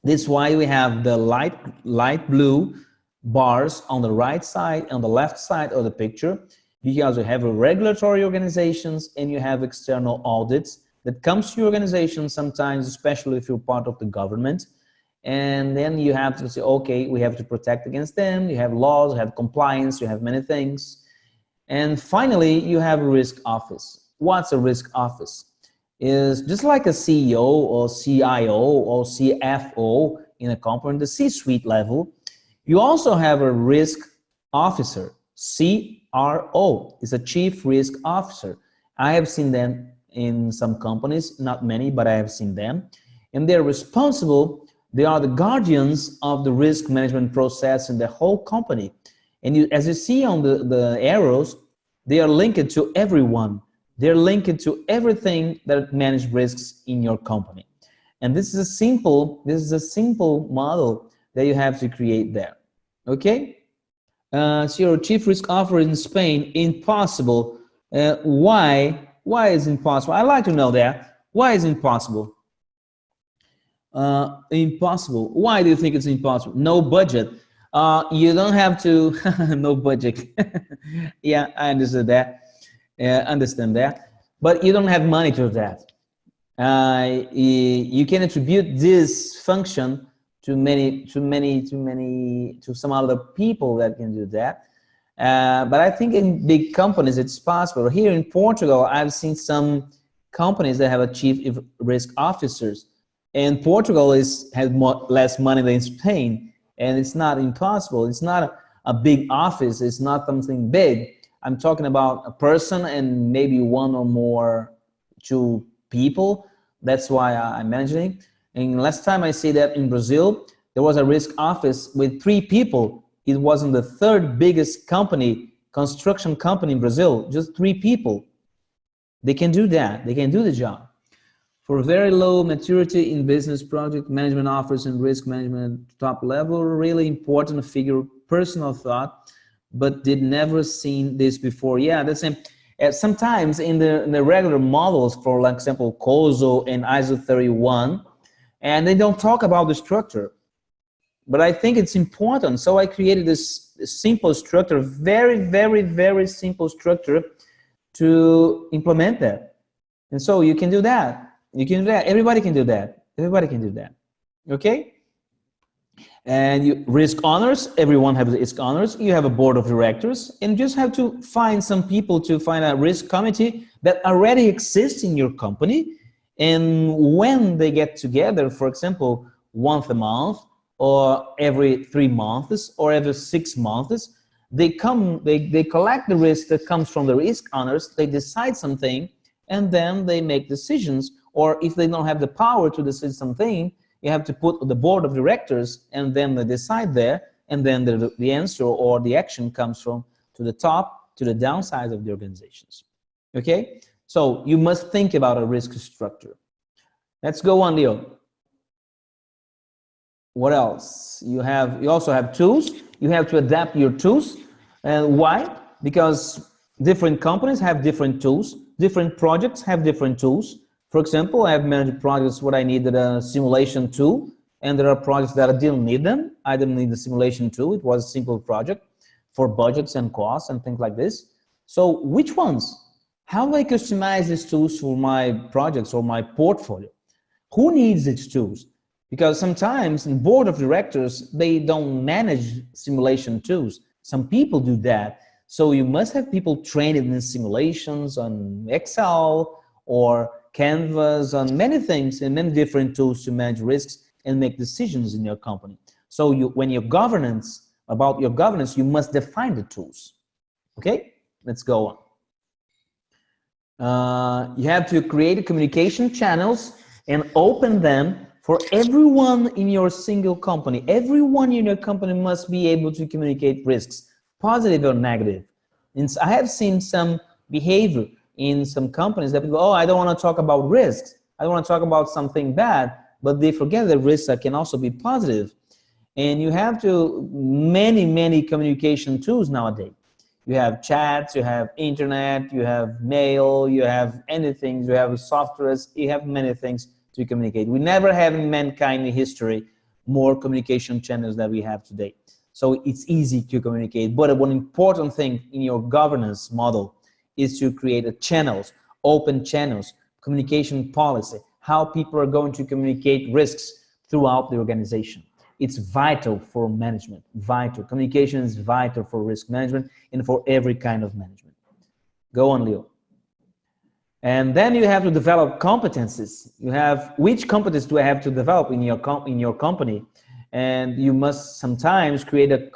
This is why we have the light blue bars on the right side and the left side of the picture, because you have regulatory organizations and you have external audits that comes to your organization sometimes, especially if you're part of the government. And then you have to say, okay, we have to protect against them. You have laws, you have compliance, you have many things. And finally, you have a risk office. What's a risk office? Is just like a CEO or CIO or CFO in a company, the C-suite level. You also have a risk officer. CRO is a chief risk officer. I have seen them in some companies, not many, but I have seen them. And they're responsible. They are the guardians of the risk management process in the whole company. And as you see on the arrows, they are linked to everyone. They're linked to everything that manages risks in your company. And this is a simple model that you have to create there. Okay? So your chief risk officer in Spain, impossible. Why? Why is impossible? I'd like to know that. Why is impossible? Impossible. Why do you think it's impossible? No budget. You don't have to, no budget. Yeah, I understood that. Understand that. But you don't have money to that. You can attribute this function to some other people that can do that. But I think in big companies it's possible. Here in Portugal, I've seen some companies that have a chief risk officers. And Portugal has less money than Spain, and it's not impossible. It's not a big office. It's not something big. I'm talking about a person and maybe one or more, two people. That's why I'm managing. And last time I see that in Brazil, there was a risk office with 3 people. It wasn't the 3rd biggest company, construction company in Brazil, just 3 people. They can do that. They can do the job. For very low maturity in business, project management offers and risk management top level, really important figure, personal thought. but did never seen this before. Yeah, the same. Sometimes in the regular models, for example, COSO and ISO 31, and they don't talk about the structure. But I think it's important, so I created this simple structure, very simple structure to implement that. And so you can do that. You can do that. Everybody can do that. Everybody can do that. Okay? And you risk honors, everyone has risk honors. You have a board of directors, and you just have to find some people to find a risk committee that already exists in your company. And when they get together, for example, once a month, or every 3 months, or every 6 months, they collect the risk that comes from the risk honors, they decide something, and then they make decisions. Or if they don't have the power to decide something, you have to put the board of directors, and then they decide there, and then the answer or the action comes from to the top to the downside of the organizations. Okay, so you must think about a risk structure. Let's go on, Leo. What else? You also have tools. You have to adapt your tools. And why? Because different companies have different tools. Different projects have different tools. For example, I have managed projects where I needed a simulation tool, and there are projects that I didn't need them. I didn't need the simulation tool. It was a simple project for budgets and costs and things like this. So which ones? How do I customize these tools for my projects or my portfolio? Who needs these tools? Because sometimes in board of directors, they don't manage simulation tools. Some people do that. So you must have people trained in simulations on Excel or Canvas, on many things and many different tools to manage risks and make decisions in your company. So when your governance, about your governance, you must define the tools. Okay, let's go on. You have to create communication channels and open them for everyone in your single company. Everyone in your company must be able to communicate risks, positive or negative. And I have seen some behavior in some companies that people, oh, I don't want to talk about risks. I don't want to talk about something bad, but they forget that risks can also be positive. And you have many communication tools nowadays. You have chats, you have internet, you have mail, you have anything, you have softwares, you have many things to communicate. We never have in mankind in history more communication channels that we have today. So it's easy to communicate. But one important thing in your governance model is to create channels, open channels, communication policy, how people are going to communicate risks throughout the organization. It's vital for management, vital. Communication is vital for risk management and for every kind of management. Go on, Leo. And then you have to develop competencies. You have, which competence do I have to develop in your company? And you must sometimes create a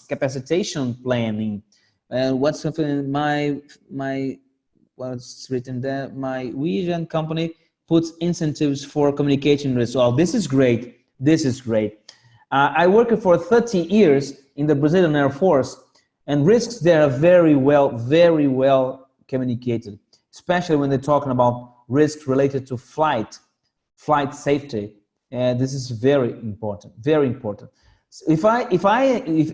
capacitation planning. And what's something what's written there? My vision company puts incentives for communication risk. Well, this is great. This is great. I worked for 30 years in the Brazilian Air Force, and risks there are very well communicated, especially when they're talking about risks related to flight safety. This is very important, very important. So if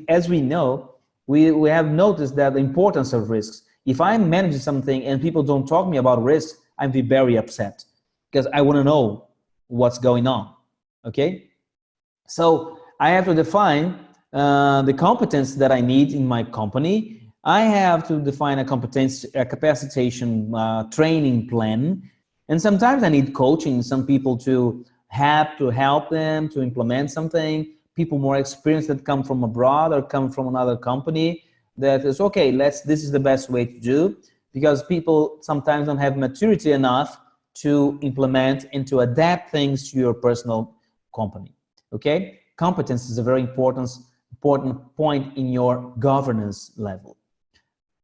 as we know, we have noticed that the importance of risks. If I'm managing something and people don't talk to me about risks, I'd be very upset because I want to know what's going on. Okay, so I have to define the competence that I need in my company. I have to define a capacitation training plan, and sometimes I need coaching. Some people to help them to implement something. People more experienced that come from abroad or come from another company that is okay. This is the best way to do, because people sometimes don't have maturity enough to implement and to adapt things to your personal company. Okay, competence is a very important point in your governance level.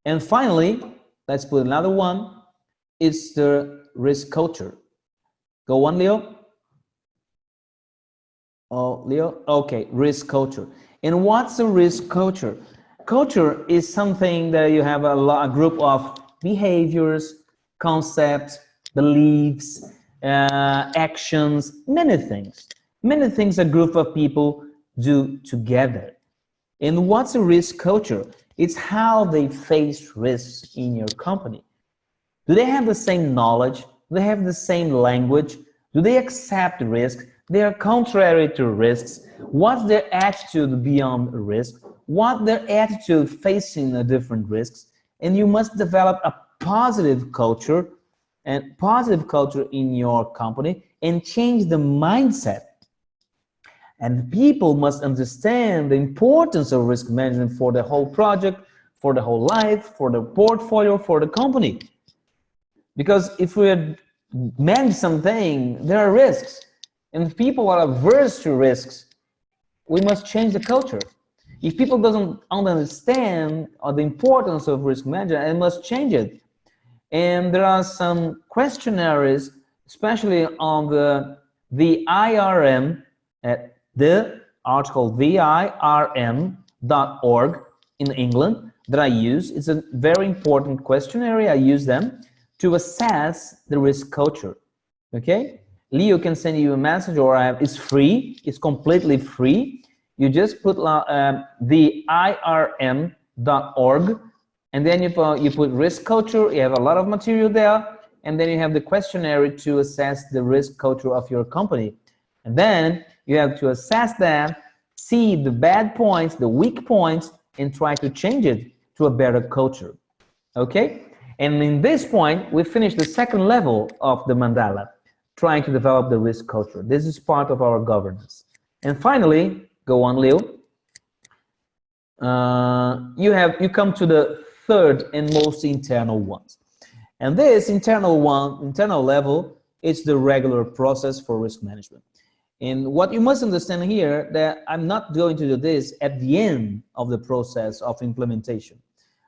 And finally, let's put another one. It's the risk culture. Go on, Leo. Oh, Leo. Okay, risk culture. And what's a risk culture? Culture is something that you have a group of behaviors, concepts, beliefs, actions, many things a group of people do together. And what's a risk culture? It's how they face risks in your company. Do they have the same knowledge? Do they have the same language? Do they accept risks? They are contrary to risks. What's their attitude beyond risk? What their attitude facing the different risks? And you must develop a positive culture in your company and change the mindset. And people must understand the importance of risk management for the whole project, for the whole life, for the portfolio, for the company. Because if we manage something, there are risks. And if people are averse to risks, we must change the culture. If people don't understand the importance of risk management, I must change it. And there are some questionnaires, especially on the IRM, at the article virm.org in England that I use. It's a very important questionnaire. I use them to assess the risk culture. Okay? Leo can send you a message, or it's free. It's completely free. You just put the irm.org, and then you put risk culture. You have a lot of material there, and then you have the questionnaire to assess the risk culture of your company. And then you have to assess that, see the bad points, the weak points, and try to change it to a better culture. Okay? And in this point, we finished the second level of the mandala, trying to develop the risk culture. This is part of our governance. And finally, go on, Leo. You come to the third and most internal ones. And this internal level, is the regular process for risk management. And what you must understand here, that I'm not going to do this at the end of the process of implementation.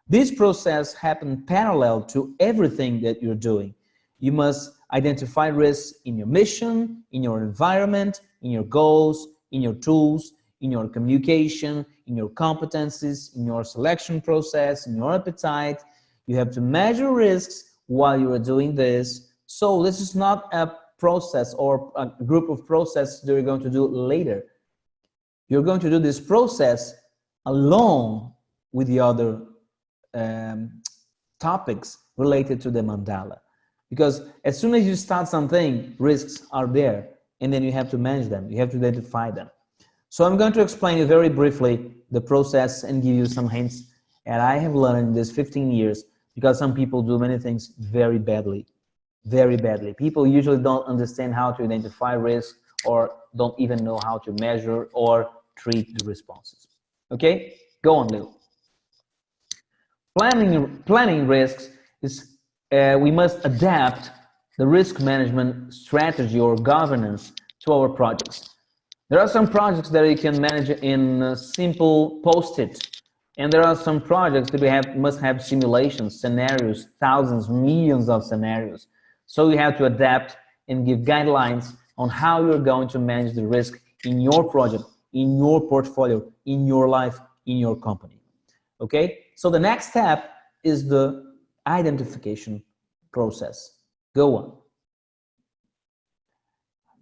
This process happens parallel to everything that you're doing. You must identify risks in your mission, in your environment, in your goals, in your tools, in your communication, in your competencies, in your selection process, in your appetite. You have to measure risks while you are doing this. So this is not a process or a group of processes that you're going to do later. You're going to do this process along with the other topics related to the mandala. Because as soon as you start something, risks are there, and then you have to manage them. You have to identify them. So I'm going to explain you very briefly the process and give you some hints that I have learned in this 15 years, because some people do many things very badly. Very badly. People usually don't understand how to identify risks, or don't even know how to measure or treat the responses. Okay, go on, Leo. Planning risks is we must adapt the risk management strategy or governance to our projects. There are some projects that you can manage in simple post-it, and there are some projects that must have simulations, scenarios, thousands, millions of scenarios. So you have to adapt and give guidelines on how you're going to manage the risk in your project, in your portfolio, in your life, in your company. Okay? So the next step is the identification process. Go on.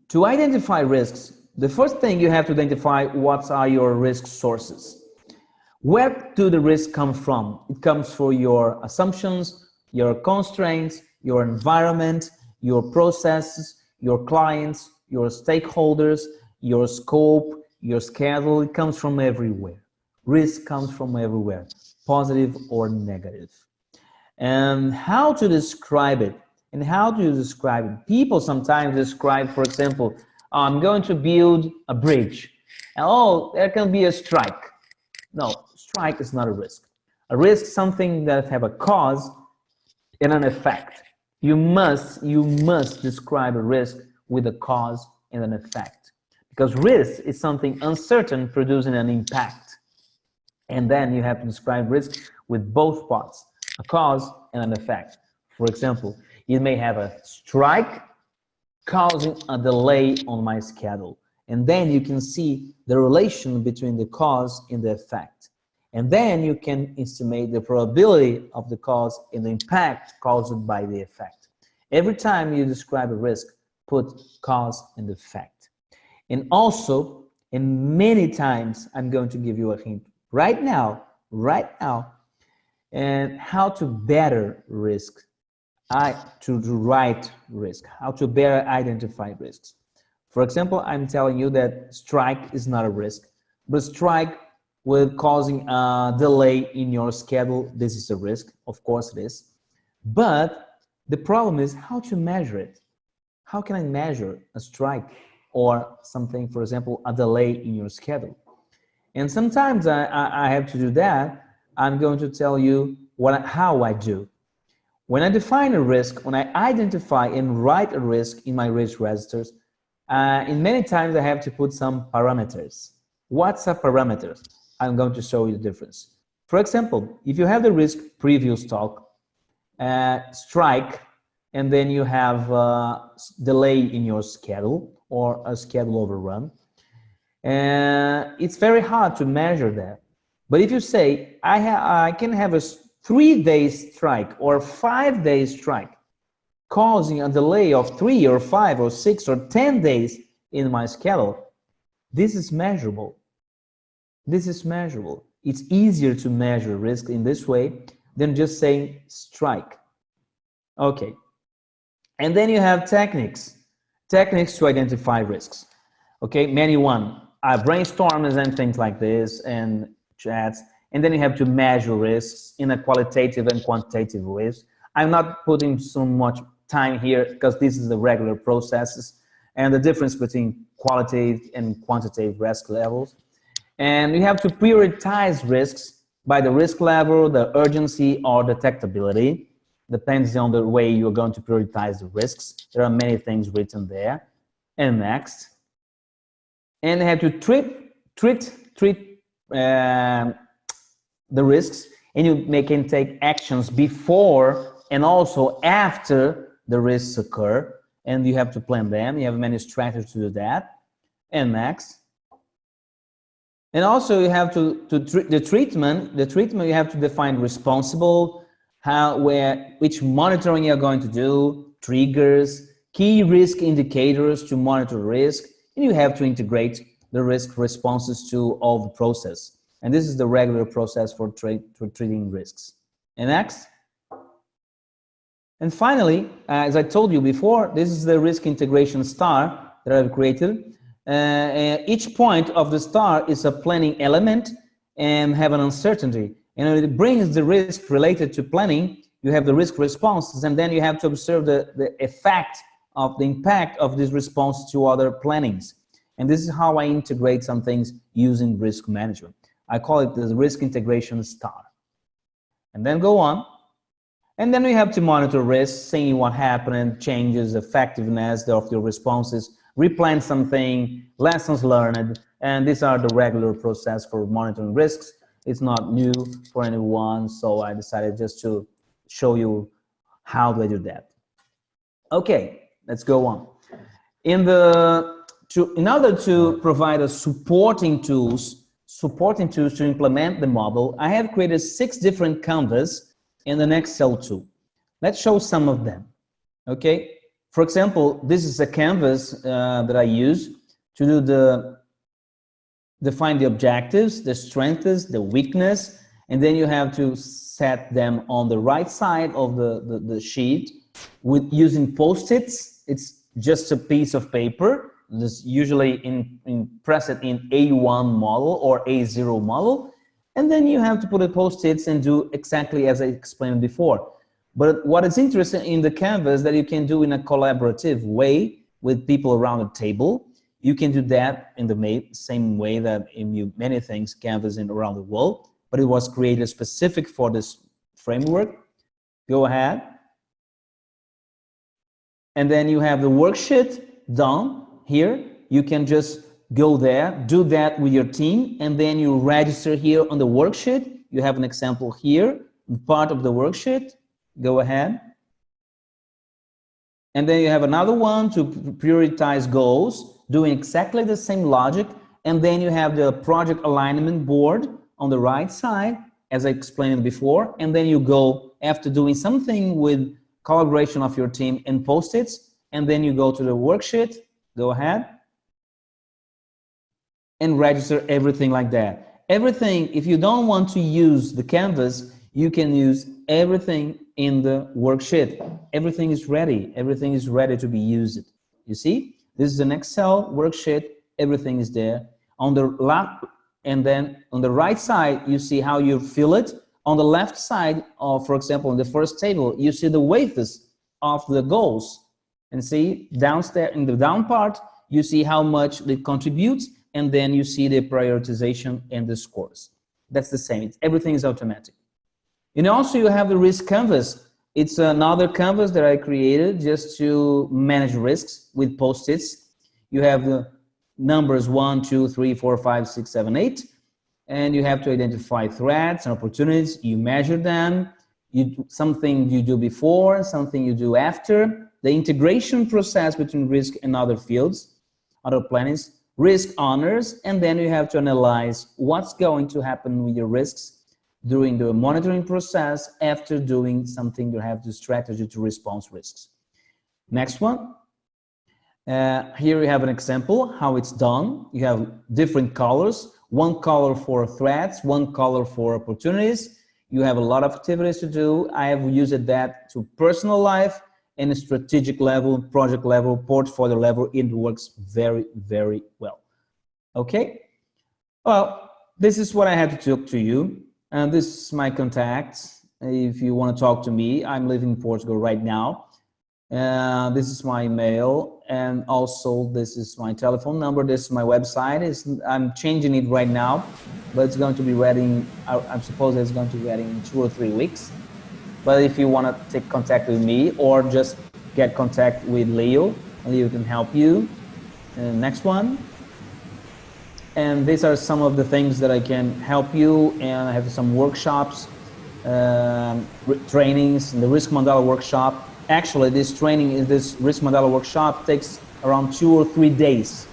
To identify risks, the first thing you have to identify what are your risk sources. Where do the risks come from? It comes from your assumptions, your constraints, your environment, your processes, your clients, your stakeholders, your scope, your schedule. It comes from everywhere. Risk comes from everywhere, positive or negative. And how to describe it? And how do you describe it? People sometimes describe, for example, I'm going to build a bridge. And, oh, there can be a strike. No, strike is not a risk. A risk is something that have a cause and an effect. You must describe a risk with a cause and an effect. Because risk is something uncertain producing an impact. And then you have to describe risk with both parts, a cause and an effect. For example, you may have a strike causing a delay on my schedule. And then you can see the relation between the cause and the effect. And then you can estimate the probability of the cause and the impact caused by the effect. Every time you describe a risk, put cause and effect. And also, and many times, I'm going to give you a hint. right now, and how to better risk, to write risk, how to better identify risks. For example, I'm telling you that strike is not a risk, but strike with causing a delay in your schedule, this is a risk, of course it is. But the problem is how to measure it. How can I measure a strike or something, for example, a delay in your schedule? And sometimes I have to do that. I'm going to tell you how I do. When I define a risk, when I identify and write a risk in my risk registers, in many times I have to put some parameters. What's a parameter? I'm going to show you the difference. For example, if you have the risk preview stock, strike, and then you have delay in your schedule or a schedule overrun, it's very hard to measure that. But if you say, I can have a 3-day strike or 5-day strike, causing a delay of 3 or 5 or 6 or 10 days in my schedule, this is measurable. This is measurable. It's easier to measure risk in this way than just saying strike. Okay. And then you have techniques to identify risks. Okay, many one. Brainstorms and things like this and chats. And then you have to measure risks in a qualitative and quantitative ways. I'm not putting so much time here because this is the regular processes and the difference between qualitative and quantitative risk levels. And you have to prioritize risks by the risk level, the urgency, or detectability. Depends on the way you're going to prioritize the risks. There are many things written there. And next. And they have to treat the risks, and you can take actions before and also after the risks occur, and you have to plan them. You have many strategies to do that. And next. And also you have to treat the treatment you have to define responsible, which monitoring you're going to do, triggers, key risk indicators to monitor risk, and you have to integrate the risk responses to all the process. And this is the regular process for treating risks. And next. And finally, as I told you before, this is the risk integration star that I've created. Each point of the star is a planning element and have an uncertainty. And it brings the risk related to planning. You have the risk responses, and then you have to observe the effect of the impact of this response to other plannings. And this is how I integrate some things using risk management. I call it the risk integration star. And then go on. And then we have to monitor risks, seeing what happened, changes, effectiveness of your responses, replan something, lessons learned, and these are the regular process for monitoring risks. It's not new for anyone, so I decided just to show you how do I do that. Okay, let's go on. In order to provide a supporting tools to implement the model, I have created 6 different canvas in an Excel tool. Let's show some of them. Okay, for example, this is a canvas that I use to do define the objectives, the strengths, the weakness, and then you have to set them on the right side of the sheet with using post-its. It's just a piece of paper. This usually press it in A1 model or A0 model, and then you have to put a post-its and do exactly as I explained before. But what is interesting in the canvas that you can do in a collaborative way with people around the table. You can do that in the same way that in many things canvas around the world, but it was created specific for this framework. Go ahead. And then you have the worksheet done here. You can just go there, do that with your team, and then you register here on the worksheet. You have an example here, part of the worksheet. Go ahead. And then you have another one to prioritize goals, doing exactly the same logic. And then you have the project alignment board on the right side, as I explained before. And then you go, after doing something with collaboration of your team and post-its, and then you go to the worksheet, go ahead, and register everything like that. everything, if you don't want to use the canvas, you can use everything in the worksheet. Everything is ready. Everything is ready to be used. You see, this is an Excel worksheet. Everything is there. On the left, and then on the right side, you see how you fill it. On the left side, of, for example, in the first table, you see the weights of the goals. And see, downstairs in the down part, you see how much it contributes, and then you see the prioritization and the scores. That's the same. Everything is automatic. And also you have the risk canvas. It's another canvas that I created just to manage risks with post-its. You have the numbers 1, 2, 3, 4, 5, 6, 7, 8, and you have to identify threats and opportunities. You measure them. Something you do before, something you do after. The integration process between risk and other fields, other plannings, risk honors, and then you have to analyze what's going to happen with your risks during the monitoring process. After doing something, you have the strategy to respond to risks. Next one. Here you have an example how it's done. You have different colors, one color for threats, one color for opportunities. You have a lot of activities to do. I have used that to personal life and strategic level, project level, portfolio level. It works very, very well. Okay. Well, this is what I had to talk to you. And this is my contact. If you want to talk to me, I'm living in Portugal right now. This is my email, and also this is my telephone number. This is my website. I'm changing it right now, but it's going to be ready. I suppose it's going to be ready in 2 or 3 weeks. But if you want to take contact with me or just get contact with Leo, Leo can help you. Next one. And these are some of the things that I can help you. And I have some workshops, trainings, the Risk Mandala workshop. Actually, this training, this Risk Mandala workshop takes around 2 or 3 days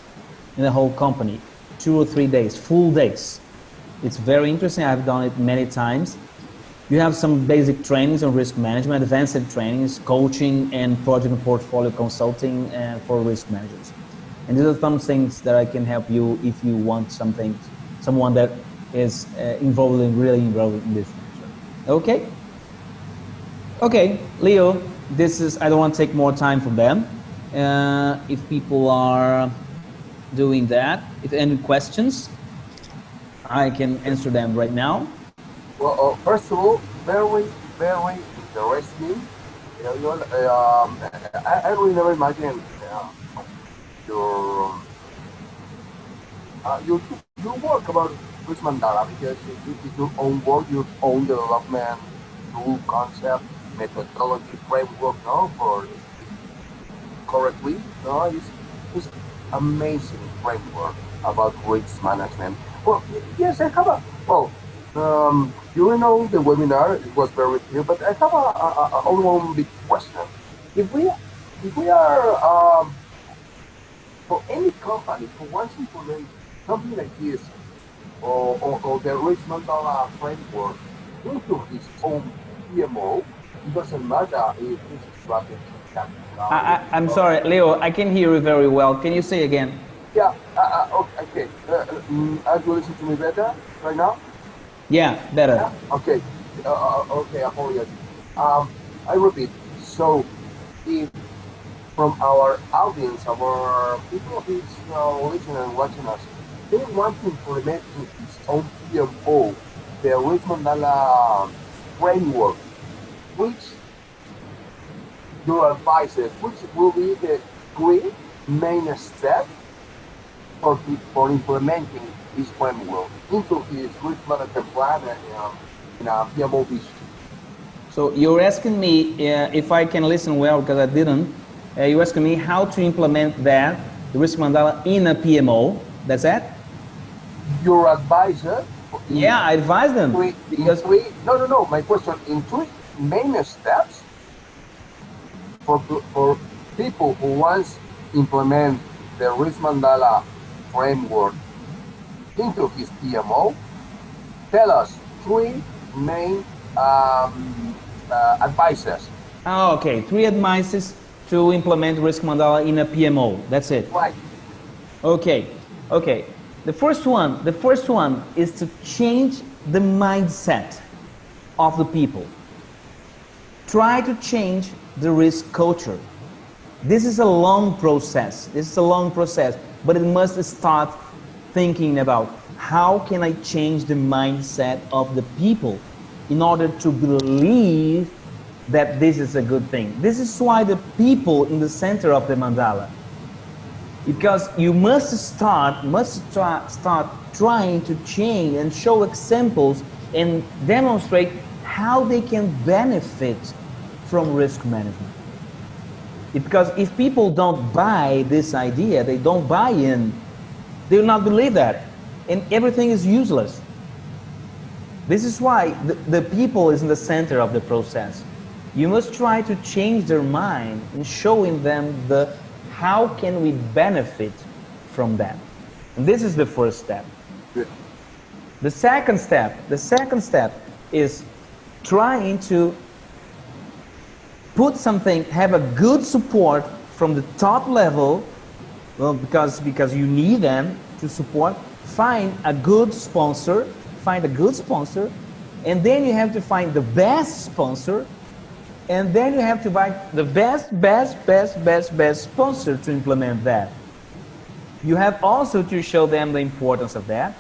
in the whole company. 2 or 3 days, full days. It's very interesting. I've done it many times. You have some basic trainings on risk management, advanced trainings, coaching, and project and portfolio consulting for risk managers. And these are some things that I can help you if you want someone that is really involved in this matter. Okay? Okay, Leo, I don't want to take more time from them. If people are doing that, if any questions, I can answer them right now. Well, first of all, very, very interesting. I really never imagined your you work about Chris Mandala because it's your own work, your own development, tool, concept, methodology, framework, no, for correctly, no, it's amazing framework about risk management. Well, yes, I have a, well, during all the webinar, it was very clear, but I have a one big question. If we are, for any company who wants to implement something like this, or the risk Mandala framework into his own PMO, it doesn't matter if this strategy can I'm sorry, Leo, I can hear you very well. Can you say again? Yeah, okay. Are you listening to me better right now? Yeah, better. Yeah? Okay. Okay, apologies. I repeat. So, if from our audience, our people who's listening and watching us, they want to implement in his own PMO the Risk Mandala framework, which your advices, which will be the 3 main steps for implementing this framework into his risk management plan and PMOfficers. So you're asking me if I can listen well, because I didn't. You're asking me how to implement that, the Risk Mandala, in a PMO. That's it? Your advisor. Yeah, I advise them. No. My question, in 3 main steps for people who wants to implement the Risk Mandala framework into his PMO, tell us 3 main advices. Oh, okay, 3 advices to implement Risk Mandala in a PMO. That's it. Right. Okay. The first one is to change the mindset of the people. Try to change the risk culture. This is a long process. But it must start thinking about how can I change the mindset of the people in order to believe that this is a good thing. This is why the people in the center of the mandala. Because you must start trying to change and show examples and demonstrate how they can benefit from risk management. Because if people don't buy this idea, they don't buy in, they will not believe that, and everything is useless. This is why the people is in the center of the process. You must try to change their mind and showing them the how can we benefit from that. And this is the first step. The second step is trying to put something, have a good support from the top level, well, because you need them to support. Find a good sponsor, and then you have to find the best sponsor, and then you have to find the best sponsor to implement that. You have also to show them the importance of that.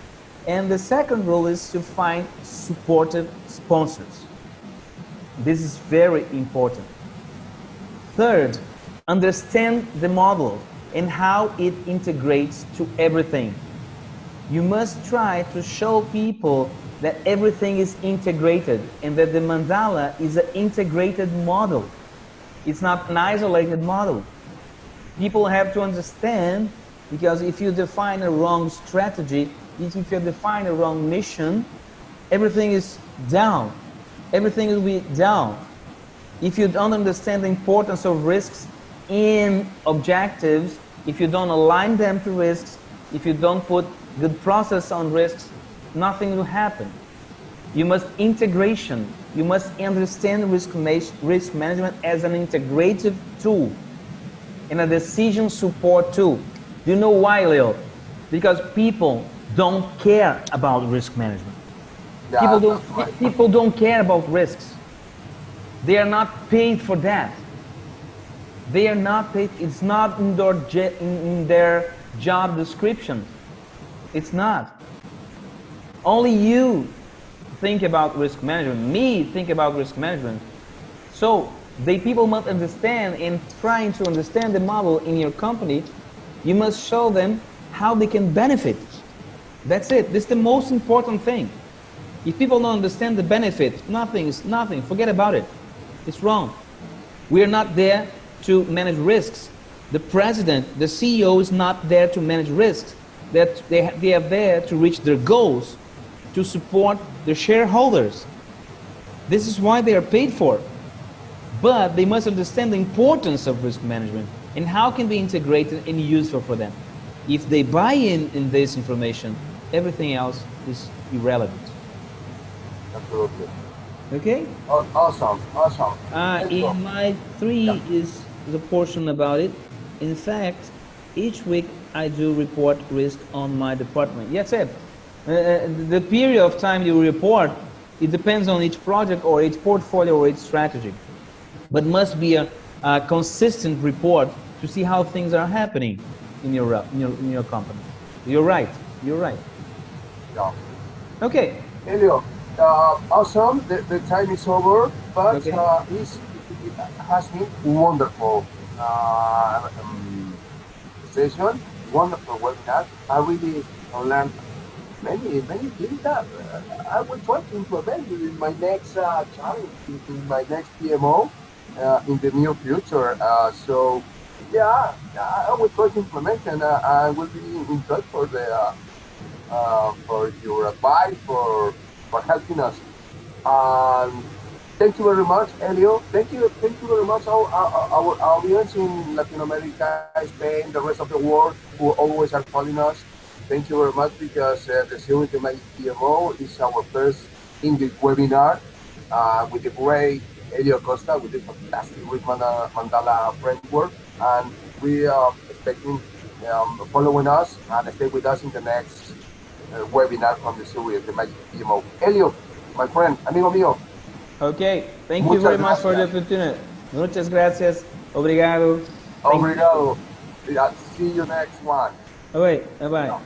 And the second rule is to find supportive sponsors. This is very important. Third, understand the model and how it integrates to everything. You must try to show people that everything is integrated and that the mandala is an integrated model. It's not an isolated model. People have to understand, because if you define a wrong strategy, if you define a wrong mission, everything is down. Everything will be down. If you don't understand the importance of risks in objectives, if you don't align them to risks, if you don't put good process on risks, nothing will happen. You must integration. You must understand risk management as an integrative tool and a decision support tool. Do you know why, Leo? Because people don't care about risk management. Yeah, people don't care about risks. They are not paid for that. They are not paid. It's not in their job description. It's not. Only you think about risk management. Me think about risk management. So people must understand, and trying to understand the model in your company, you must show them how they can benefit. That's it. This is the most important thing. If people don't understand the benefit, nothing. Forget about it. It's wrong. We are not there to manage risks. The president, the CEO is not there to manage risks. They are there to reach their goals, to support their shareholders. This is why they are paid for. But they must understand the importance of risk management and how can be integrated and useful for them. If they buy in this information, everything else is irrelevant. Absolutely. Okay? Awesome. In my 3 is the portion about it. In fact, each week I do report risk on my department. Yes, it. The period of time you report, it depends on each project or each portfolio or each strategy. But must be a consistent report to see how things are happening in your company. You're right. Yeah. Okay. Elio, awesome. The time is over, but Okay. it has been wonderful session, wonderful webinar. I really learned many things that I will try to implement in my next challenge, in my next PMO in the near future. So yeah, I will try to implement, and I will be in touch for your advice, for helping us. Thank you very much, Elio. Thank you very much, our audience in Latin America, Spain, the rest of the world, who always are calling us. Thank you very much, because the Zero Automatic PMO is our first English webinar with the great Elio Costa, with this fantastic Mandala framework, and we are expecting following us and stay with us in the next webinar from the series, the Magic PMO. Elio, my friend, amigo mío. Okay, thank you very much for the opportunity. Muchas gracias. Obrigado. Obrigado. See you next one. Bye bye.